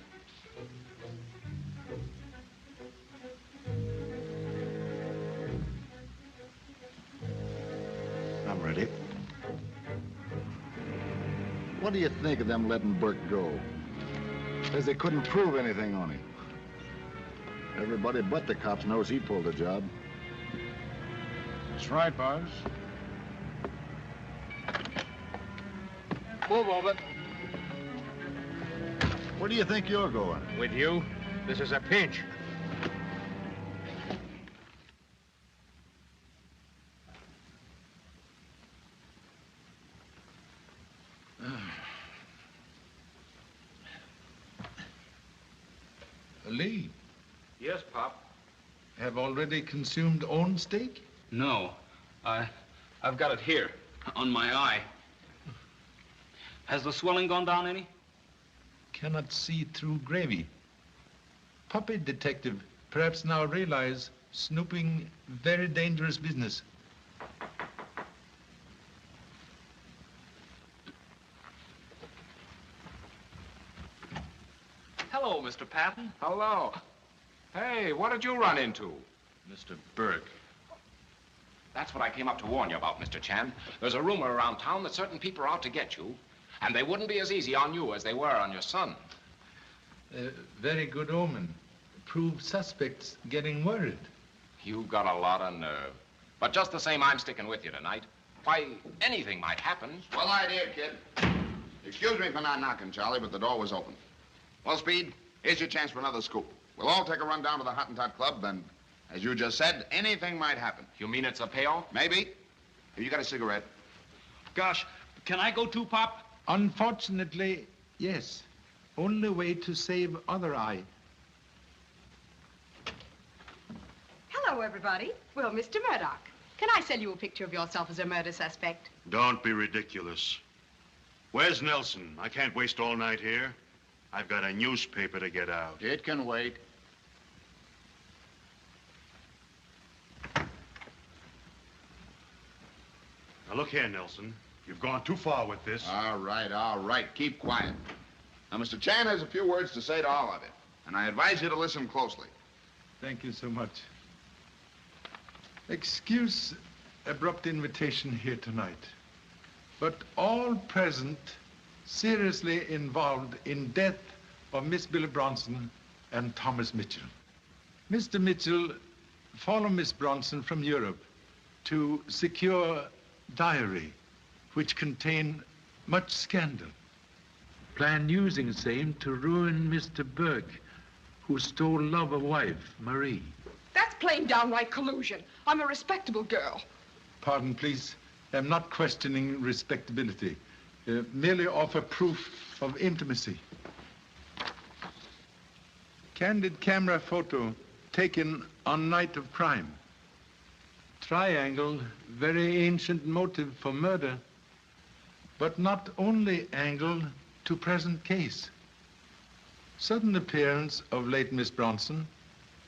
I'm ready. What do you think of them letting Burke go? Says they couldn't prove anything on him. Everybody but the cops knows he pulled the job. That's right, boss. Move over. Where do you think you're going? With you? This is a pinch. Lee, Yes, Pop. Have already consumed own steak? No. I've got it here, on my eye. Has the swelling gone down any? Cannot see through gravy. Puppy detective, perhaps now realize snooping very dangerous business. Hello, Mr. Patton. Hello. Hey, what did you run into? Mr. Burke. That's what I came up to warn you about, Mr. Chan. There's a rumor around town that certain people are out to get you, and they wouldn't be as easy on you as they were on your son. Very good omen. Prove suspects getting worried. You've got a lot of nerve. But just the same, I'm sticking with you tonight. Why, anything might happen. Well idea, kid. Excuse me for not knocking, Charlie, but the door was open. Well, Speed, here's your chance for another scoop. We'll all take a run down to the Hottentot Club, and as you just said, anything might happen. You mean it's a payoff? Maybe. Here, you got a cigarette. Gosh, can I go too, Pop? Unfortunately, yes. Only way to save other eye. Hello, everybody. Well, Mr. Murdoch, can I sell you a picture of yourself as a murder suspect? Don't be ridiculous. Where's Nelson? I can't waste all night here. I've got a newspaper to get out. It can wait. Now, look here, Nelson. You've gone too far with this. All right. Keep quiet. Now, Mr. Chan has a few words to say to all of you, and I advise you to listen closely. Thank you so much. Excuse abrupt invitation here tonight, but all present seriously involved in death of Miss Billie Bronson and Thomas Mitchell. Mr. Mitchell followed Miss Bronson from Europe to secure diary, which contained much scandal. Planned using same to ruin Mr. Burke, who stole love of wife, Marie. That's plain downright collusion. I'm a respectable girl. Pardon, please. I'm not questioning respectability. Merely offer proof of intimacy. Candid camera photo taken on night of crime. Triangle, very ancient motive for murder, but not only angle to present case. Sudden appearance of late Miss Bronson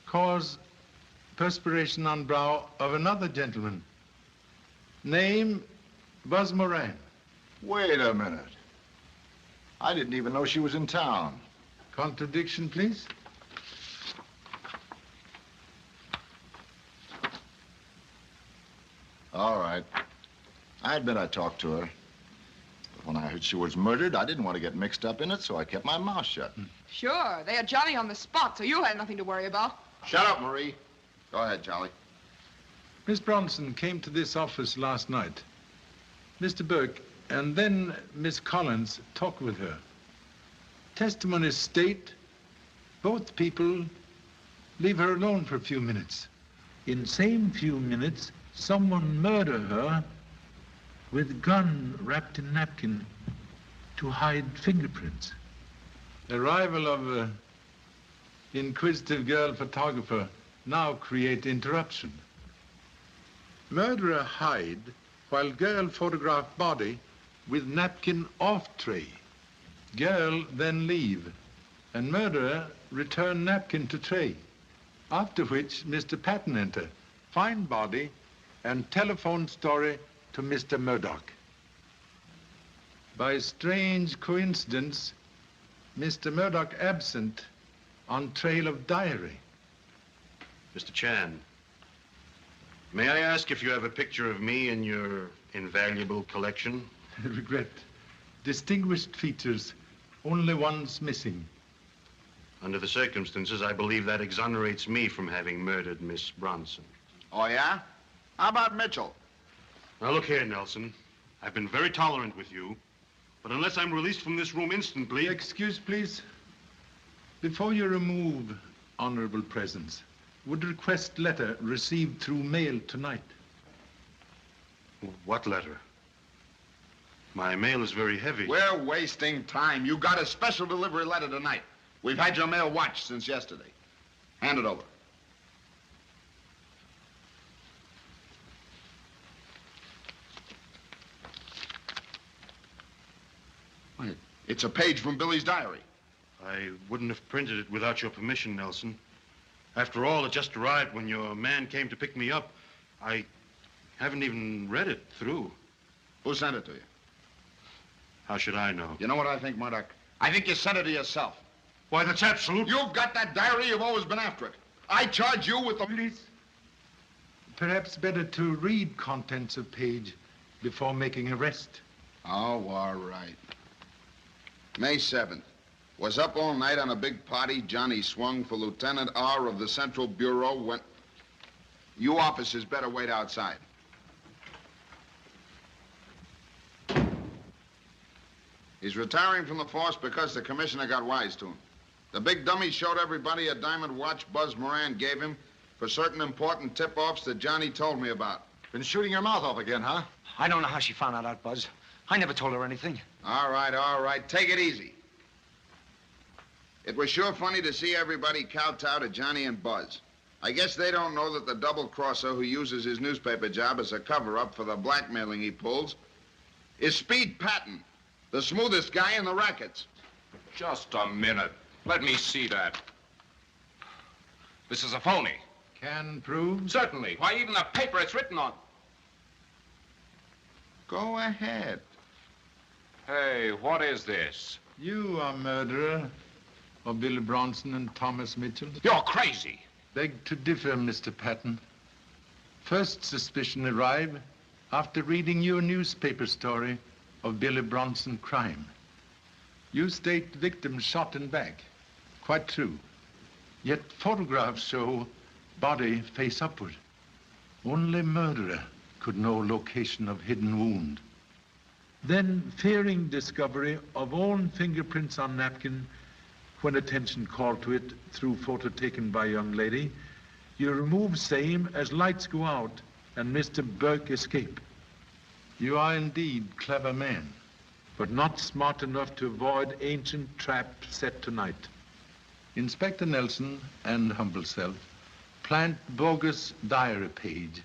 caused perspiration on brow of another gentleman. Name, Buzz Moran. Wait a minute. I didn't even know she was in town. Contradiction, please. All right. I admit I talked to her. But when I heard she was murdered, I didn't want to get mixed up in it, so I kept my mouth shut. Sure, they had Johnny on the spot, so you had nothing to worry about. Shut up, Marie. Go ahead, Charlie. Miss Bronson came to this office last night. Mr. Burke and then Miss Collins talked with her. Testimonies state both people leave her alone for a few minutes. In same few minutes, someone murder her with gun wrapped in napkin to hide fingerprints. Arrival of inquisitive girl photographer now create interruption. Murderer hide while girl photograph body with napkin off tray. Girl then leave and murderer return napkin to tray. After which Mr. Patton enter, find body and telephone story to Mr. Murdoch. By strange coincidence, Mr. Murdoch absent on trail of diary. Mr. Chan, may I ask if you have a picture of me in your invaluable collection? Regret. Distinguished features, only one's missing. Under the circumstances, I believe that exonerates me from having murdered Miss Bronson. Oh, yeah? How about Mitchell? Now, look here, Nelson. I've been very tolerant with you, but unless I'm released from this room instantly... Excuse, please. Before you remove honorable presence, would request letter received through mail tonight. What letter? My mail is very heavy. We're wasting time. You got a special delivery letter tonight. We've had your mail watched since yesterday. Hand it over. Wait, it's a page from Bille's diary. I wouldn't have printed it without your permission, Nelson. After all, it just arrived when your man came to pick me up. I haven't even read it through. Who sent it to you? How should I know? You know what I think, Murdoch? I think you sent it to yourself. Why, that's absolute. You've got that diary. You've always been after it. I charge you with the... Please. Perhaps better to read contents of page before making arrest. Oh, all right. May 7th. Was up all night on a big party. Johnny swung for Lieutenant R of the Central Bureau when... You officers better wait outside. He's retiring from the force because the commissioner got wise to him. The big dummy showed everybody a diamond watch Buzz Moran gave him for certain important tip-offs that Johnny told me about. Been shooting your mouth off again, huh? I don't know how she found that out, Buzz. I never told her anything. All right. Take it easy. It was sure funny to see everybody kowtow to Johnny and Buzz. I guess they don't know that the double-crosser who uses his newspaper job as a cover-up for the blackmailing he pulls is Speed Patton, the smoothest guy in the rackets. Just a minute. Let me see that. This is a phony. Can prove? Certainly. Why, even the paper it's written on. Go ahead. Hey, what is this? You are murderer of Billie Bronson and Thomas Mitchell. You're crazy. Beg to differ, Mr. Patton. First suspicion arrived after reading your newspaper story of Billie Bronson crime. You state victim shot in back. Quite true. Yet photographs show body face upward. Only murderer could know location of hidden wound. Then, fearing discovery of own fingerprints on napkin, when attention called to it through photo taken by young lady, you remove same as lights go out and Mr. Burke escape. You are indeed clever man, but not smart enough to avoid ancient trap set tonight. Inspector Nelson and humble self plant bogus diary page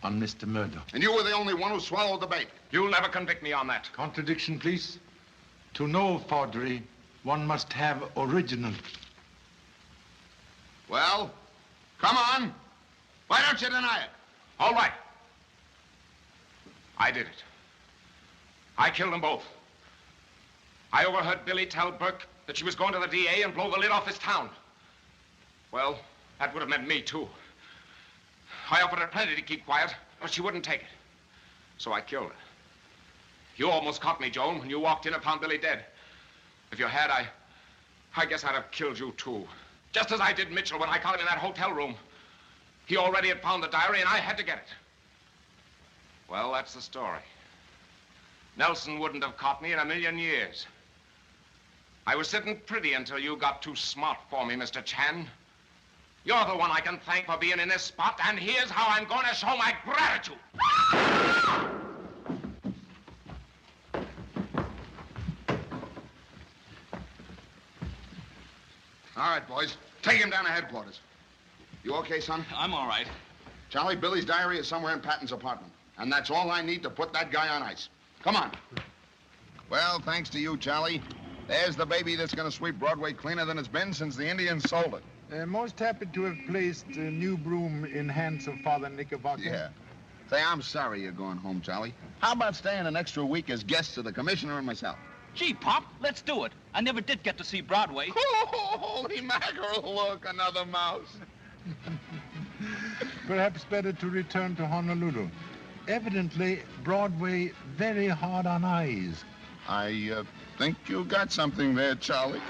on Mr. Murdoch. And you were the only one who swallowed the bait. You'll never convict me on that. Contradiction, please. To know forgery, one must have original. Well, come on. Why don't you deny it? All right. I did it. I killed them both. I overheard Billie tell Burke that she was going to the DA and blow the lid off this town. Well, that would have meant me, too. I offered her plenty to keep quiet, but she wouldn't take it. So I killed her. You almost caught me, Joan, when you walked in and found Billie dead. If you had, I guess I'd have killed you, too. Just as I did Mitchell when I caught him in that hotel room. He already had found the diary, and I had to get it. Well, that's the story. Nelson wouldn't have caught me in a million years. I was sitting pretty until you got too smart for me, Mr. Chan. You're the one I can thank for being in this spot, and here's how I'm going to show my gratitude. All right, boys. Take him down to headquarters. You okay, son? I'm all right. Charlie, Billie's diary is somewhere in Patton's apartment. And that's all I need to put that guy on ice. Come on. Well, thanks to you, Charlie. There's the baby that's going to sweep Broadway cleaner than it's been since the Indians sold it. Most happy to have placed a new broom in hands of Father Knickerbocker. Yeah. Say, I'm sorry you're going home, Charlie. How about staying an extra week as guests of the commissioner and myself? Gee, Pop, let's do it. I never did get to see Broadway. Oh, holy mackerel, look, another mouse. Perhaps better to return to Honolulu. Evidently, Broadway very hard on eyes. I think you got something there, Charlie.